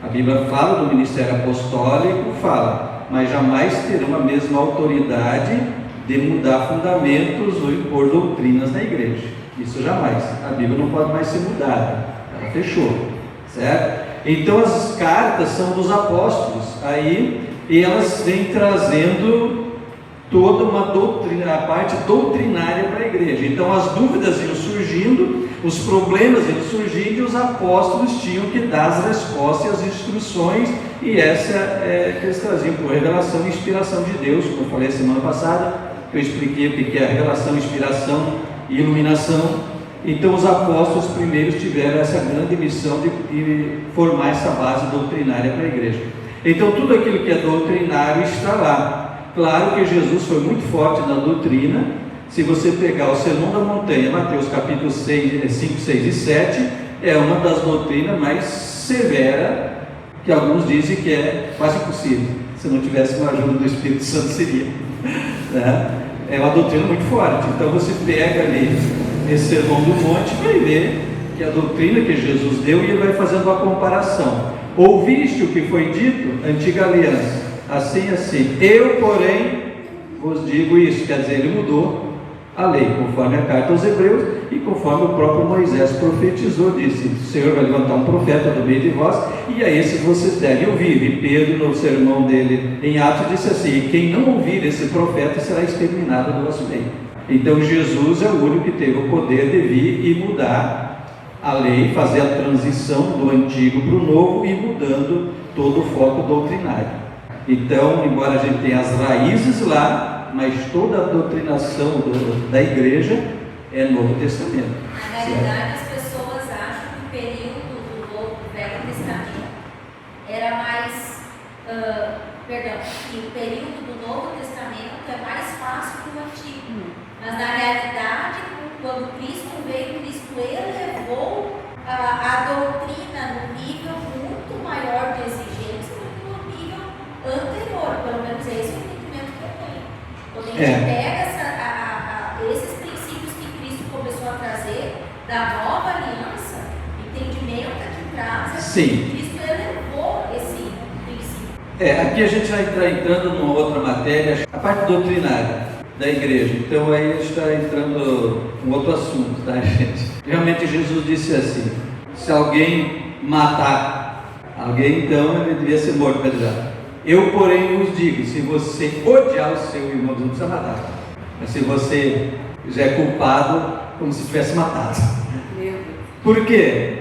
Speaker 1: A Bíblia fala do ministério apostólico, fala, mas jamais terão a mesma autoridade de mudar fundamentos ou impor doutrinas na igreja. Isso jamais. A Bíblia não pode mais ser mudada, ela fechou, certo? Então as cartas são dos apóstolos, aí, e elas vêm trazendo toda uma doutrina, a parte doutrinária para a igreja. Então as dúvidas iam surgindo, os problemas iam surgindo, e os apóstolos tinham que dar as respostas e as instruções, e essa é que eles traziam por revelação e inspiração de Deus, como eu falei semana passada, que eu expliquei o que é a revelação, inspiração e iluminação. Então os apóstolos primeiros tiveram essa grande missão de formar essa base doutrinária para a igreja. Então tudo aquilo que é doutrinário está lá. Claro que Jesus foi muito forte na doutrina. Se você pegar o Sermão da Montanha, Mateus capítulo 5, 6 e 7, é uma das doutrinas mais severas, que alguns dizem que é quase impossível. Se não tivesse uma ajuda do Espírito Santo seria, né? É uma doutrina muito forte. Então você pega ali esse Sermão do Monte, vai ver que a doutrina que Jesus deu, e ele vai fazendo uma comparação. Ouviste o que foi dito, antiga aliança, assim, assim. Eu, porém, vos digo isso. Quer dizer, ele mudou a lei, conforme a carta aos Hebreus, e conforme o próprio Moisés profetizou, disse: o Senhor vai levantar um profeta do meio de vós, e a esse vocês devem ouvir. E Pedro, no sermão dele em Atos, disse assim: quem não ouvir esse profeta será exterminado do vosso meio. Então Jesus é o único que teve o poder de vir e mudar a lei, fazer a transição do antigo para o novo, e mudando todo o foco doutrinário. Então, embora a gente tenha as raízes lá, mas toda a doutrinação da igreja é Novo Testamento.
Speaker 3: Na realidade, as pessoas acham que o período do Velho Testamento era mais, que o período do Novo Testamento é mais fácil que o Antigo. Mas na realidade, quando Cristo veio, Cristo elevou a doutrina num nível muito maior de exigência do que no nível anterior. Pelo menos esse é o entendimento que eu tenho. Quando a gente pega esses princípios que Cristo começou a trazer da nova aliança, o entendimento que traz é que Cristo elevou esse princípio.
Speaker 1: Aqui a gente vai estar entrando numa outra matéria, a parte doutrinária da igreja. Então aí a gente está entrando em outro assunto, tá, gente? Realmente Jesus disse assim: se alguém matar alguém, então ele devia ser morto, pedreiro. Eu, porém, vos digo: se você odiar o seu irmão, não precisa matar. Mas se você já é culpado, como se tivesse matado. Por quê?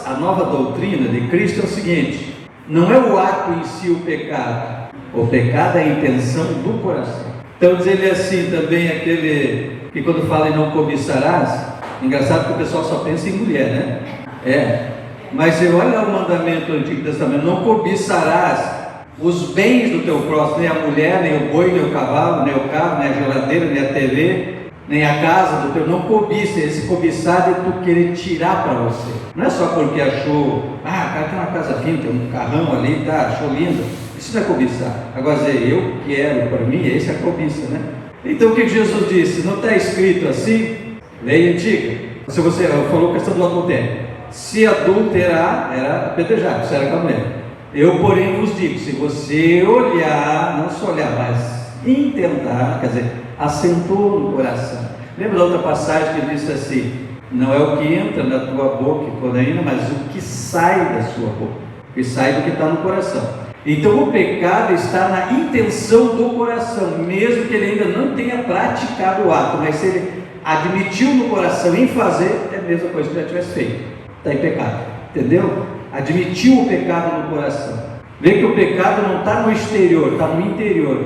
Speaker 1: A nova doutrina de Cristo é o seguinte: não é o ato em si o pecado. O pecado é a intenção do coração. Então diz ele assim também, aquele que quando fala em não cobiçarás, engraçado que o pessoal só pensa em mulher, né? Mas você olha o mandamento do Antigo Testamento: não cobiçarás os bens do teu próximo, nem a mulher, nem o boi, nem o cavalo, nem o carro, nem a geladeira, nem a TV, nem a casa do teu, não cobiça. Esse cobiçado é tu querer tirar para você. Não é só porque achou, o cara tem uma casa linda, tem um carrão ali, tá, achou lindo. Isso não é cobiçar. Agora dizer, eu quero para mim, esse é a cobiça, né? Então o que Jesus disse? Não está escrito assim? Lei antiga. Se você falou a questão do adultério, se adulterar, era apedrejado, se era com a mulher. Eu, porém, vos digo, se você olhar, não só olhar, mas intentar, quer dizer, assentou no coração. Lembra da outra passagem que disse assim, não é o que entra na tua boca, Coraína, mas o que sai da sua boca, o que sai do que está no coração. Então o pecado está na intenção do coração, mesmo que ele ainda não tenha praticado o ato, mas se ele admitiu no coração em fazer, é a mesma coisa que já tivesse feito, está em pecado, entendeu? Admitiu o pecado no coração. Vê que o pecado não está no exterior, está no interior,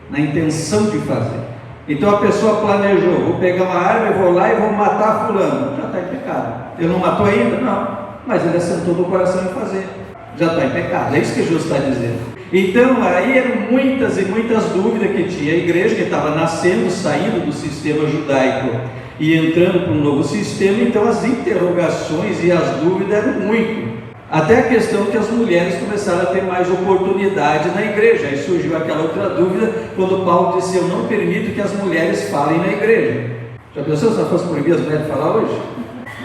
Speaker 1: na intenção de fazer. Então a pessoa planejou, vou pegar uma arma, vou lá e vou matar fulano, já está em pecado. Ele não matou ainda? Não, mas ele assentou no coração em fazer, já está em pecado. É isso que Jesus está dizendo. Então aí eram muitas e muitas dúvidas que tinha a igreja, que estava nascendo, saindo do sistema judaico e entrando para um novo sistema. Então as interrogações e as dúvidas eram muito. Até a questão que as mulheres começaram a ter mais oportunidade na igreja. Aí surgiu aquela outra dúvida, quando Paulo disse, eu não permito que as mulheres falem na igreja. Já pensou se nós fosse proibir as mulheres de falar hoje?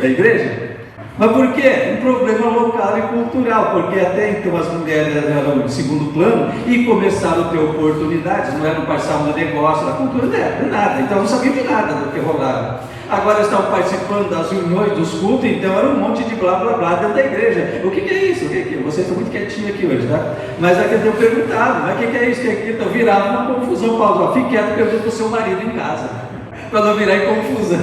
Speaker 1: Da igreja? Mas por quê? Um problema local e cultural, porque até então as mulheres eram de segundo plano e começaram a ter oportunidades, não eram participavam do negócio, da cultura, não era nada, então não sabiam de nada do que rolava. Agora estavam participando das reuniões, dos cultos, então era um monte de blá blá blá dentro da igreja. O que é isso? O que é aquilo? Vocês estão muito quietinhos aqui hoje, tá? Mas aqui eu perguntava, mas o que é isso? O que é aquilo? Então virava uma confusão, Paulo, fique quieto, pergunta para o seu marido em casa, para não virar em confusão.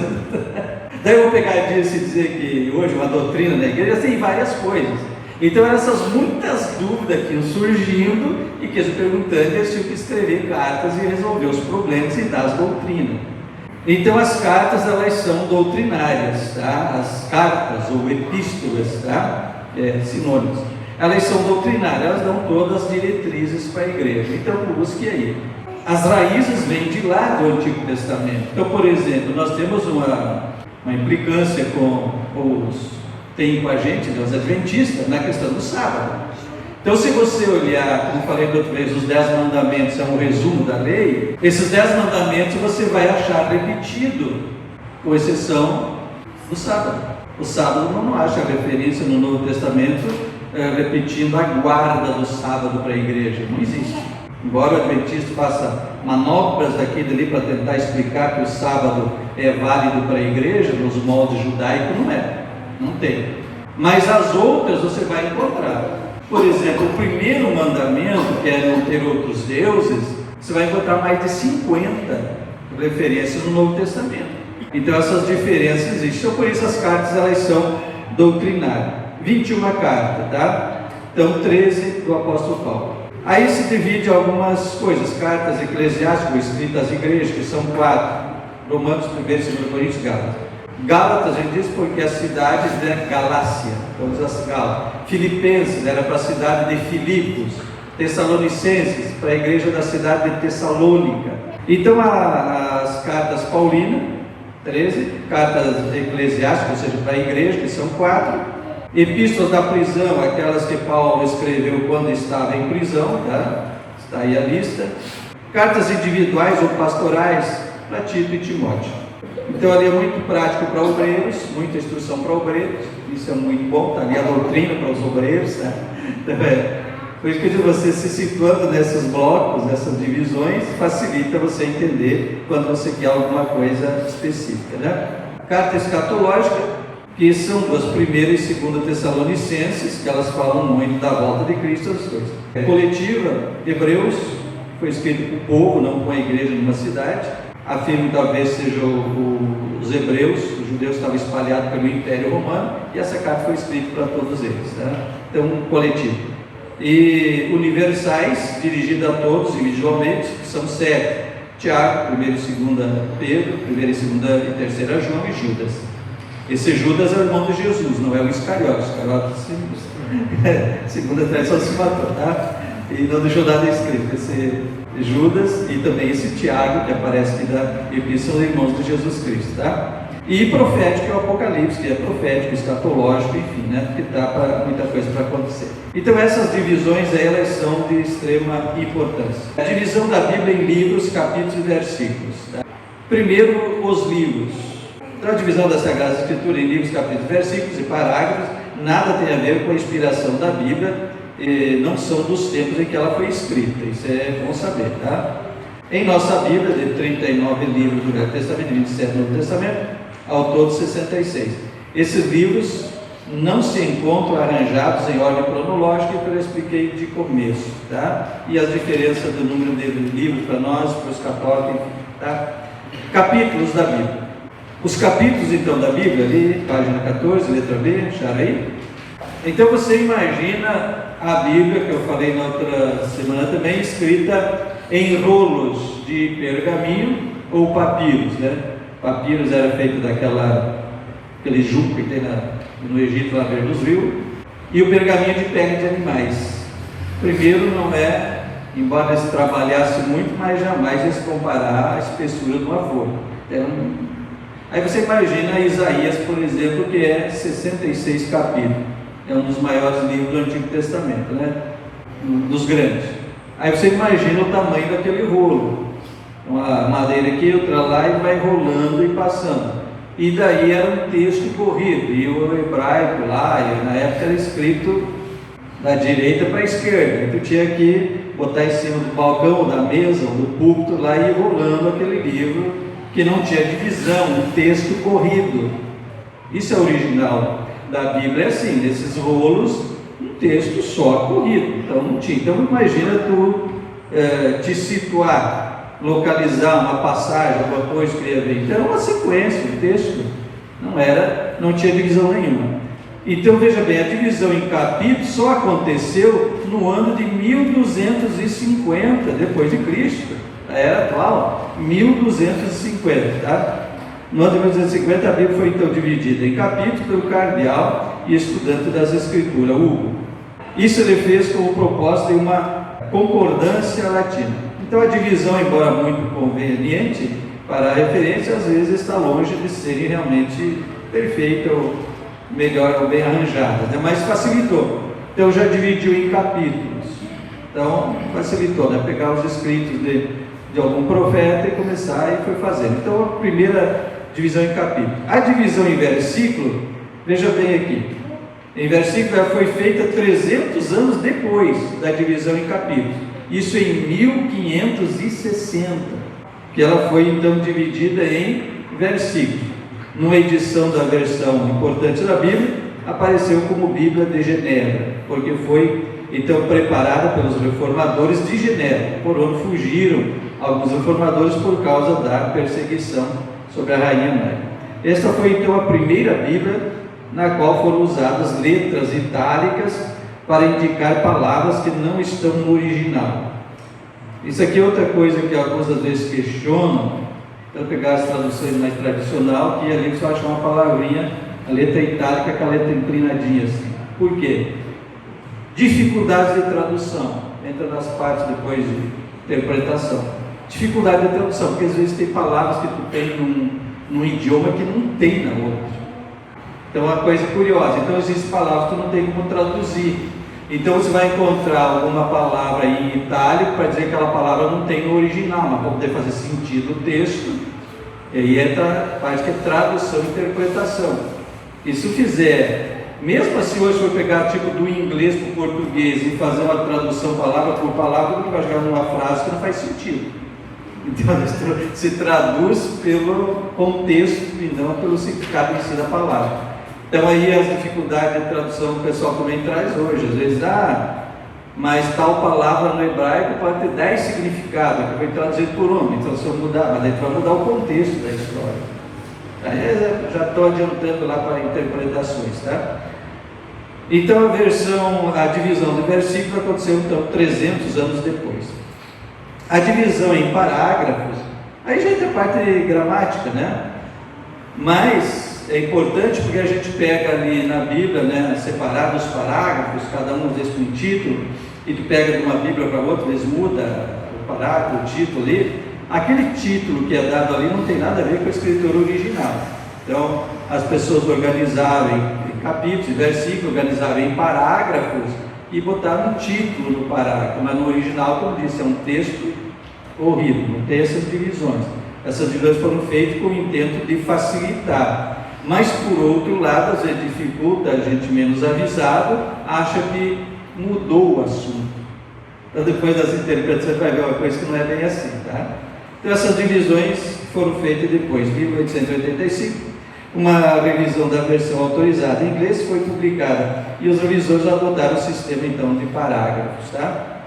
Speaker 1: Daí eu vou pegar disso e dizer que hoje uma doutrina na igreja tem várias coisas. Então eram essas muitas dúvidas que iam surgindo e que eles perguntando, eles tinham que escrever cartas e resolver os problemas e dar as doutrinas. Então as cartas elas são doutrinárias, tá? As cartas ou epístolas, tá? Sinônimos. Elas são doutrinárias, elas dão todas as diretrizes para a igreja. Então busque aí. As raízes vêm de lá do Antigo Testamento. Então, por exemplo, nós temos uma implicância tem com a gente, os adventistas, na questão do sábado. Então, se você olhar, como falei da outra vez, os 10 mandamentos é um resumo da lei, esses 10 mandamentos você vai achar repetido, com exceção do sábado. O sábado não acha referência no Novo Testamento repetindo a guarda do sábado para a igreja, não existe. Embora o adventista faça manobras daqui e dali para tentar explicar que o sábado é válido para a igreja, nos moldes judaicos, não tem. Mas as outras você vai encontrar. Por exemplo, o primeiro mandamento, que é não ter outros deuses, você vai encontrar mais de 50 referências no Novo Testamento. Então essas diferenças existem. Então por isso as cartas elas são doutrinárias. 21 cartas, tá? Então 13 do apóstolo Paulo. Aí se divide algumas coisas, cartas eclesiásticas escritas às igrejas, que são 4, Romanos, 1, 2 Coríntios, Gálatas. Gálatas, a gente diz porque as cidades da Galácia, todas as Gálatas. Filipenses era para a cidade de Filipos. Tessalonicenses, para a igreja da cidade de Tessalônica. Então as cartas paulinas, 13, cartas eclesiásticas, ou seja, para a igreja, que são 4. Epístolas da prisão, aquelas que Paulo escreveu quando estava em prisão, tá? Está aí a lista. Cartas individuais ou pastorais para Tito e Timóteo. Então ali é muito prático para obreiros, muita instrução para obreiros, isso é muito bom, está ali a doutrina para os obreiros, tá? Então, por isso que você se situando nesses blocos, nessas divisões, facilita você entender quando você quer alguma coisa específica, né? Carta escatológica, que são as 1ª e 2ª Tessalonicenses, que elas falam muito da volta de Cristo, as coisas. Coletiva, Hebreus, foi escrito para o povo, não para a igreja numa cidade. Afirmo que talvez sejam os hebreus, os judeus estavam espalhados pelo Império Romano, e essa carta foi escrita para todos eles, tá? Então, coletivo. E universais, dirigida a todos individualmente, que são 7. Tiago, 1ª e 2ª Pedro, 1ª e 2ª e 3ª João e Judas. Esse Judas é o irmão de Jesus, não é o Iscariote. Iscariote, segunda tradição, se matou, tá? E não deixou nada escrito. Esse Judas e também esse Tiago, que aparece aqui da Epístola dos Irmãos de Jesus Cristo, tá? E profético é o Apocalipse, que é profético, escatológico, enfim, né? Porque dá para muita coisa para acontecer. Então essas divisões, elas são de extrema importância. A divisão da Bíblia em livros, capítulos e versículos, tá? Primeiro, os livros. Então a divisão da Sagrada Escritura em livros, capítulos, versículos e parágrafos, nada tem a ver com a inspiração da Bíblia, não são dos tempos em que ela foi escrita, isso é bom saber, tá? Em nossa Bíblia, de 39 livros do Velho Testamento e 27 do Novo Testamento, ao todo 66. Esses livros não se encontram arranjados em ordem cronológica, que eu expliquei de começo, tá? E as diferenças do número de livros para nós, para os católicos, enfim, tá? Capítulos da Bíblia. Os capítulos, então, da Bíblia, ali, página 14, letra B, acharam aí? Então você imagina a Bíblia, que eu falei na outra semana também, escrita em rolos de pergaminho ou papiros, né? Papiros era feito aquele juco que tem no Egito, lá perto dos rios, e o pergaminho de pele de animais. Primeiro, não é, embora se trabalhasse muito, mas jamais ia se comparar a espessura de uma folha. Aí você imagina Isaías, por exemplo, que é 66 capítulos, é um dos maiores livros do Antigo Testamento, né? Dos grandes. Aí você imagina o tamanho daquele rolo, uma madeira aqui, outra lá, e vai rolando e passando. E daí era um texto corrido, e o hebraico lá, na época era escrito da direita para a esquerda, então tinha que botar em cima do balcão, da mesa, ou do púlpito lá, e ir rolando aquele livro, que não tinha divisão, um texto corrido. Isso é original da Bíblia, é assim, nesses rolos, um texto só corrido, então não tinha. Então imagina tu te situar, localizar uma passagem, alguma coisa que ia ver. Então era uma sequência, um texto, não tinha divisão nenhuma. Então veja bem, a divisão em capítulos só aconteceu no ano de 1250 depois de Cristo, a era atual, 1250, tá? No ano de 1250 a Bíblia foi então dividida em capítulos pelo cardeal e estudante das Escrituras, Hugo. Isso ele fez com o propósito de uma concordância latina. Então a divisão, embora muito conveniente para a referência, às vezes está longe de serem realmente perfeita ou melhor ou bem arranjadas, né? Mas facilitou. Então já dividiu em capítulos. Então facilitou, né? Pegar os escritos de algum profeta e começar e foi fazendo. Então a primeira divisão em capítulo. A divisão em versículo, veja bem aqui, em versículo ela foi feita 300 anos depois da divisão em capítulos, isso em 1560, que ela foi então dividida em versículos. Numa edição da versão importante da Bíblia, apareceu como Bíblia de Genebra, porque foi então preparada pelos reformadores de Genebra, por onde fugiram alguns reformadores por causa da perseguição sobre a rainha Mary. Esta foi então a primeira Bíblia na qual foram usadas letras itálicas para indicar palavras que não estão no original. Isso aqui é outra coisa que algumas às vezes questionam, para pegar as traduções mais tradicionais, que ali você acha uma palavrinha, a letra itálica com a letra inclinadinha assim. Por quê? Dificuldades de tradução, entra nas partes depois de interpretação. Dificuldade de tradução, porque às vezes tem palavras que tu tem num idioma que não tem na outra. Então é uma coisa curiosa. Então existem palavras que tu não tem como traduzir. Então você vai encontrar alguma palavra em itálico para dizer que aquela palavra não tem no original, mas para poder fazer sentido o texto. E aí entra a parte que é tradução e interpretação. E se fizer, mesmo assim hoje for pegar tipo do inglês para o português e fazer uma tradução palavra por palavra, tu vai chegar numa frase que não faz sentido. Então se traduz pelo contexto e não pelo significado em si da palavra. Então aí as dificuldades de tradução que o pessoal também traz hoje, às vezes, mas tal palavra no hebraico pode ter 10 significados, que foi traduzido por um, então se eu mudar, mas aí vai mudar o contexto da história. Aí já estou adiantando lá para interpretações, tá? Então a divisão do versículo aconteceu então 300 anos depois. A divisão em parágrafos, aí já entra a parte gramática, né? Mas é importante porque a gente pega ali na Bíblia, né, separado os parágrafos, cada um às vezes com um título, e tu pega de uma Bíblia para outra, às vezes muda o parágrafo, o título ali, aquele título que é dado ali não tem nada a ver com a escritura original. Então, as pessoas organizaram em capítulos, versículos, organizaram em parágrafos e botaram um título no parágrafo, mas no original, como disse, é um texto horrível, não tem essas divisões. Essas divisões foram feitas com o intento de facilitar. Mas, por outro lado, às vezes dificulta, a gente menos avisado, acha que mudou o assunto. Então, depois das interpretações, vai ver uma coisa que não é bem assim, tá? Então, essas divisões foram feitas depois, em 1885. Uma revisão da versão autorizada em inglês foi publicada e os revisores adotaram o sistema, então, de parágrafos, tá?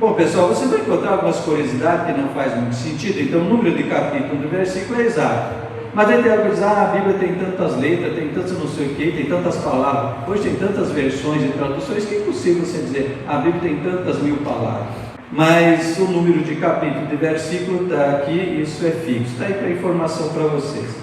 Speaker 1: Bom, pessoal, você vai encontrar algumas curiosidades que não faz muito sentido. Então, o número de capítulo do versículo é exato. Mas aí tem algo que diz, a Bíblia tem tantas letras, tem tantas não sei o que, tem tantas palavras. Hoje tem tantas versões e traduções que é impossível você dizer, a Bíblia tem tantas mil palavras. Mas o número de capítulo de versículo está aqui, isso é fixo. Está aí para informação para vocês.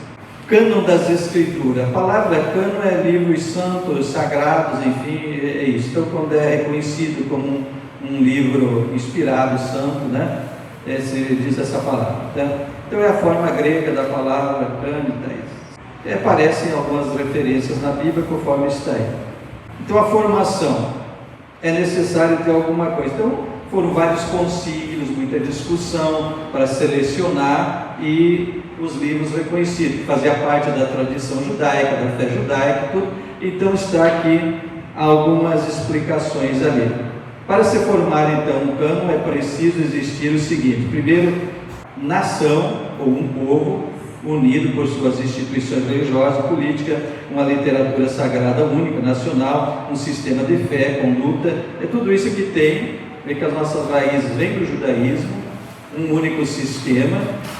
Speaker 1: Cânon das Escrituras. A palavra cânon é livros santos, sagrados, enfim, é isso. Então, quando é reconhecido como um livro inspirado, santo, né? Se diz essa palavra. Então é a forma grega da palavra cânon. Aparecem algumas referências na Bíblia conforme está aí. Então a formação é necessário ter alguma coisa. Então foram vários concílios, muita discussão para selecionar e os livros reconhecidos, que fazia parte da tradição judaica, da fé judaica, tudo. Então está aqui algumas explicações ali. Para se formar então um cânon é preciso existir o seguinte: primeiro, nação ou um povo unido por suas instituições religiosas, política, uma literatura sagrada única, nacional, um sistema de fé, conduta, é tudo isso que tem, vê que as nossas raízes vêm do judaísmo, um único sistema.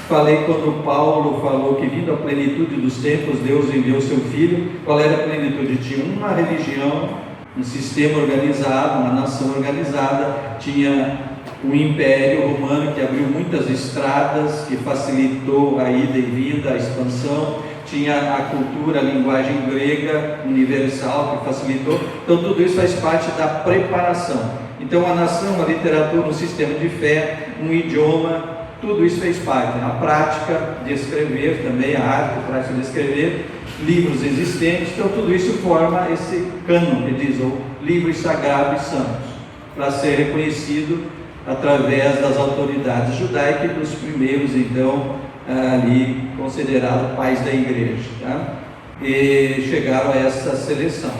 Speaker 1: Falei quando Paulo falou que vindo à plenitude dos tempos, Deus enviou seu Filho. Qual era a plenitude? Tinha uma religião, um sistema organizado, uma nação organizada, tinha um império romano que abriu muitas estradas, que facilitou a ida e vinda, a expansão, tinha a cultura, a linguagem grega universal que facilitou. Então tudo isso faz parte da preparação. Então a nação, a literatura, um sistema de fé, um idioma, tudo isso fez parte. A prática de escrever também, a arte, a prática de escrever, livros existentes, então tudo isso forma esse cânon que diz, ou livros sagrados e santos, para ser reconhecido através das autoridades judaicas e dos primeiros, então, ali considerados pais da igreja, tá? E chegaram a essa seleção.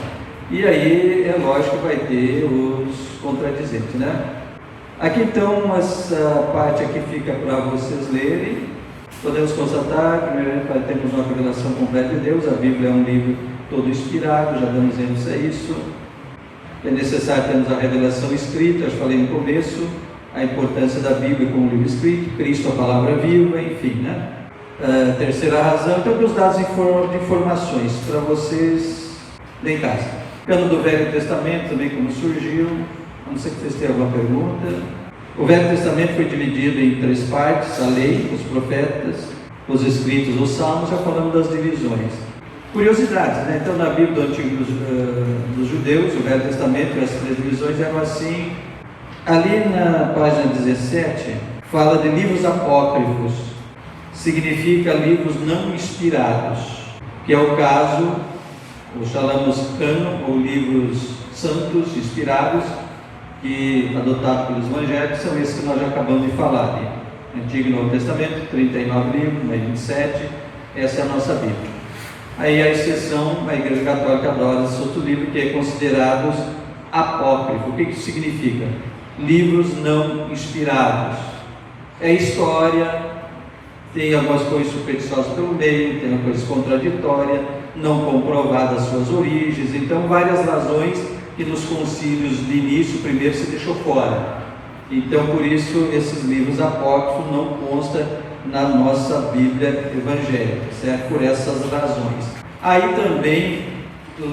Speaker 1: E aí é lógico que vai ter os contradizentes, né? Aqui então, essa parte aqui fica para vocês lerem. Podemos constatar, primeiramente, para termos uma revelação completa de Deus. A Bíblia é um livro todo inspirado, já damos ênfase a isso. É necessário termos a revelação escrita, já falei no começo, a importância da Bíblia como livro escrito, Cristo, a palavra viva, enfim, né? Terceira razão, então, os dados de informações para vocês em casa. Cânon do Velho Testamento, também como surgiu, não sei se vocês têm alguma pergunta. O Velho Testamento foi dividido em 3 partes: a lei, os profetas, os escritos, os salmos. Já falamos das divisões. Curiosidades, né? Então, na Bíblia do Antigo dos Judeus, o Velho Testamento, as 3 divisões eram assim. Ali na página 17, fala de livros apócrifos, significa livros não inspirados, que é o caso, ou chamamos cânon, ou livros santos, inspirados, que adotados pelos evangélicos, são esses que nós já acabamos de falar, né? Antigo e Novo Testamento, 39 livros, mais 27, essa é a nossa Bíblia. Aí a exceção, a Igreja Católica adora esse outro livro, que é considerados apócrifo. O que isso significa? Livros não inspirados. É história, tem algumas coisas supersticiosas pelo meio, tem algumas coisas contraditórias, não comprovadas as suas origens, então várias razões que nos concílios de início, primeiro se deixou fora. Então, por isso, esses livros apócrifos não constam na nossa Bíblia evangélica, certo? Por essas razões. Aí também,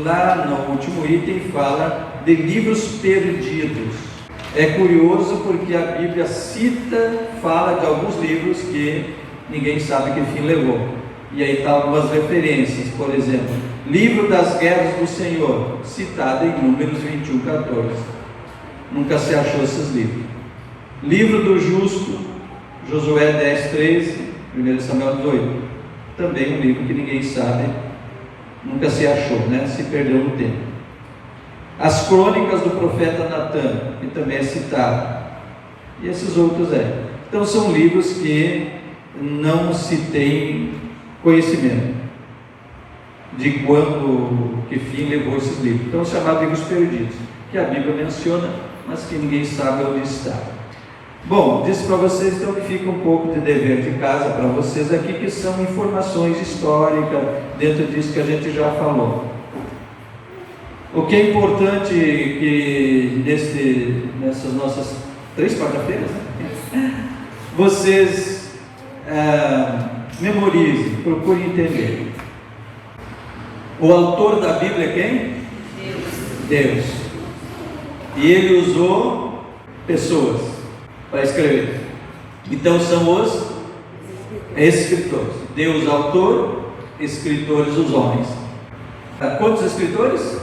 Speaker 1: lá no último item, fala de livros perdidos. É curioso porque a Bíblia fala de alguns livros que ninguém sabe que fim levou. E aí estão algumas referências, por exemplo, Livro das Guerras do Senhor, citado em Números 21:14. Nunca se achou esses livros. Livro do Justo, Josué 10, 13, 1 Samuel 18. Também um livro que ninguém sabe, nunca se achou, né? Se perdeu no tempo. As crônicas do profeta Natan, que também é citado. E esses outros Então são livros que não se tem conhecimento de quando, que fim levou esses livros. Então são chamados livros perdidos, que a Bíblia menciona, mas que ninguém sabe onde está. Bom, disse para vocês então que fica um pouco de dever de casa para vocês aqui, que são informações históricas dentro disso que a gente já falou. O que é importante que nessas nossas 3 quarta-feiras, né? Vocês memorizem, procurem entender. O autor da Bíblia é quem? Deus. E ele usou pessoas para escrever. Então são os escritores. Deus autor, escritores os homens. Quantos escritores?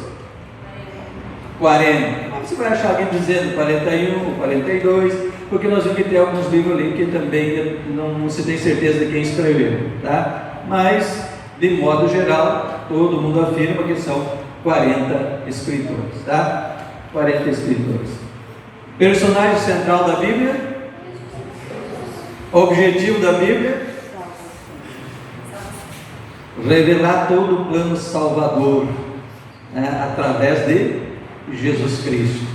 Speaker 1: 40. Você vai achar alguém dizendo 41, 42, porque nós vimos que tem alguns livros ali que também não se tem certeza de quem escreveu, tá? Mas, de modo geral, todo mundo afirma que são 40 escritores, tá? 40 escritores. Personagem central da Bíblia? Objetivo da Bíblia? Revelar todo o plano salvador, né, através de Jesus Cristo.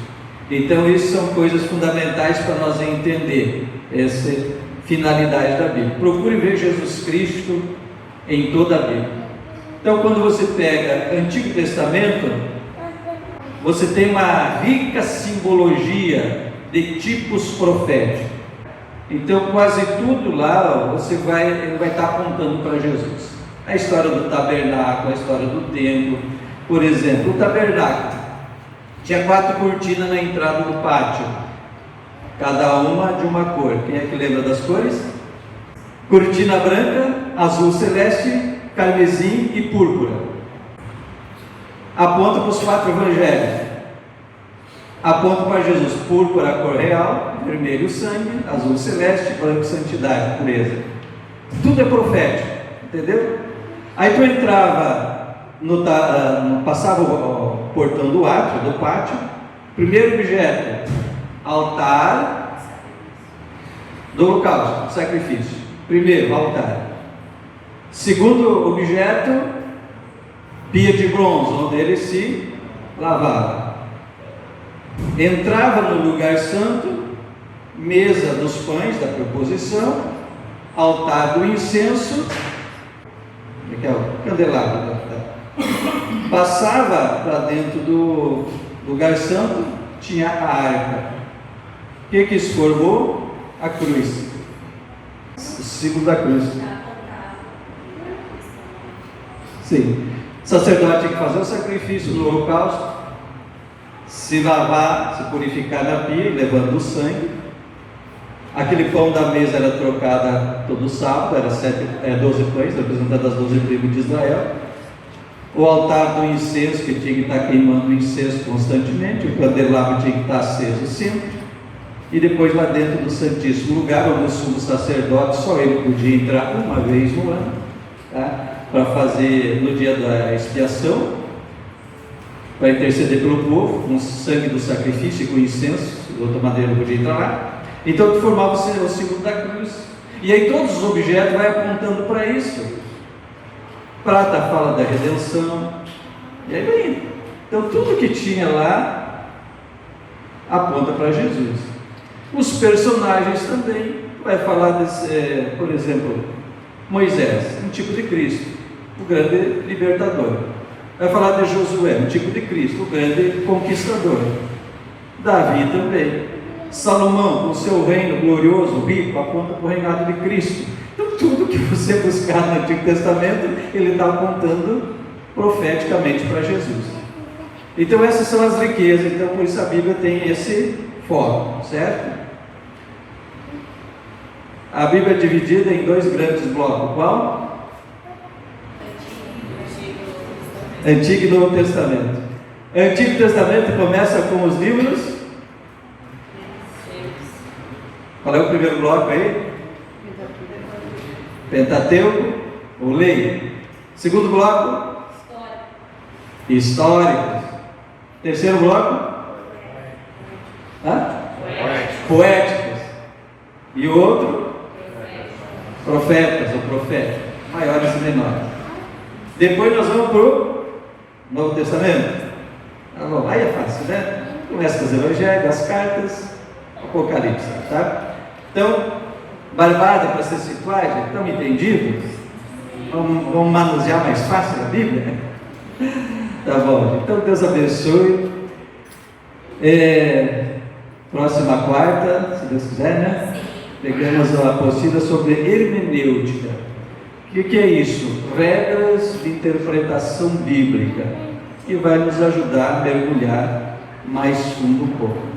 Speaker 1: Então isso são coisas fundamentais para nós entender essa finalidade da Bíblia. Procure ver Jesus Cristo em toda a Bíblia. Então quando você pega Antigo Testamento, você tem uma rica simbologia de tipos proféticos. Então quase tudo lá ele vai estar apontando para Jesus. A história do tabernáculo, a história do templo. Por exemplo, o tabernáculo tinha 4 cortinas na entrada do pátio, cada uma de uma cor. Quem é que lembra das cores? Cortina branca, azul celeste, carmesim e púrpura. Aponta para os 4 evangelhos. Aponta para Jesus: púrpura, a cor real; vermelho, sangue; azul celeste; branco, santidade, pureza. Tudo é profético, entendeu? Aí tu entrava, passava o portão do átrio, do pátio. Primeiro objeto: altar do holocausto, sacrifício. Primeiro, altar. Segundo objeto: pia de bronze, onde ele se lavava. Entrava no lugar santo, mesa dos pães da proposição, altar do incenso, que é o candelabro. Passava para dentro do lugar santo, tinha a arca. O que isso formou? A cruz, o símbolo da cruz. Sim. O sacerdote tinha que fazer o sacrifício no holocausto, se lavar, se purificar na pia, levando o sangue. Aquele pão da mesa era trocado todo sábado, era 12 pães, representando as 12 tribos de Israel. O altar do incenso, que tinha que estar queimando incenso constantemente, o candelabro tinha que estar aceso sempre. E depois lá dentro do Santíssimo Lugar, onde o sumo sacerdote, só ele podia entrar uma vez no ano, tá? Para fazer no dia da expiação, para interceder pelo povo, com o sangue do sacrifício e com incenso. De outra maneira não podia entrar lá. Então formava o símbolo da cruz. E aí todos os objetos vai apontando para isso. Prata fala da redenção. E aí vem. Então tudo que tinha lá aponta para Jesus. Os personagens também. Vai falar por exemplo, Moisés, um tipo de Cristo, o grande libertador. Vai falar de Josué, um tipo de Cristo, o grande conquistador. Davi também. Salomão, com seu reino glorioso, rico, aponta para o reinado de Cristo. Então tudo que você buscar no Antigo Testamento, ele está apontando profeticamente para Jesus. Então essas são as riquezas. Então por isso a Bíblia tem esse foco, certo? A Bíblia é dividida em 2 grandes blocos. Qual? Antigo e Novo Testamento. Antigo Testamento começa com os livros Qual é o primeiro bloco aí? Pentateuco, ou lei. Segundo bloco? Históricos. Terceiro bloco? Poéticos. E o outro? Profetas ou profetas, maiores e menores. Depois nós vamos para o Novo Testamento. Tá bom, aí é fácil, né? Começa com os evangelhos, as cartas, Apocalipse, tá? Então, barbada para se situar, já estão entendidos? Vamos manusear mais fácil a Bíblia? Tá bom, então Deus abençoe. Próxima quarta, se Deus quiser, né? Pegamos a apostila sobre hermenêutica. O que é isso? Regras de interpretação bíblica, que vai nos ajudar a mergulhar mais fundo um pouco.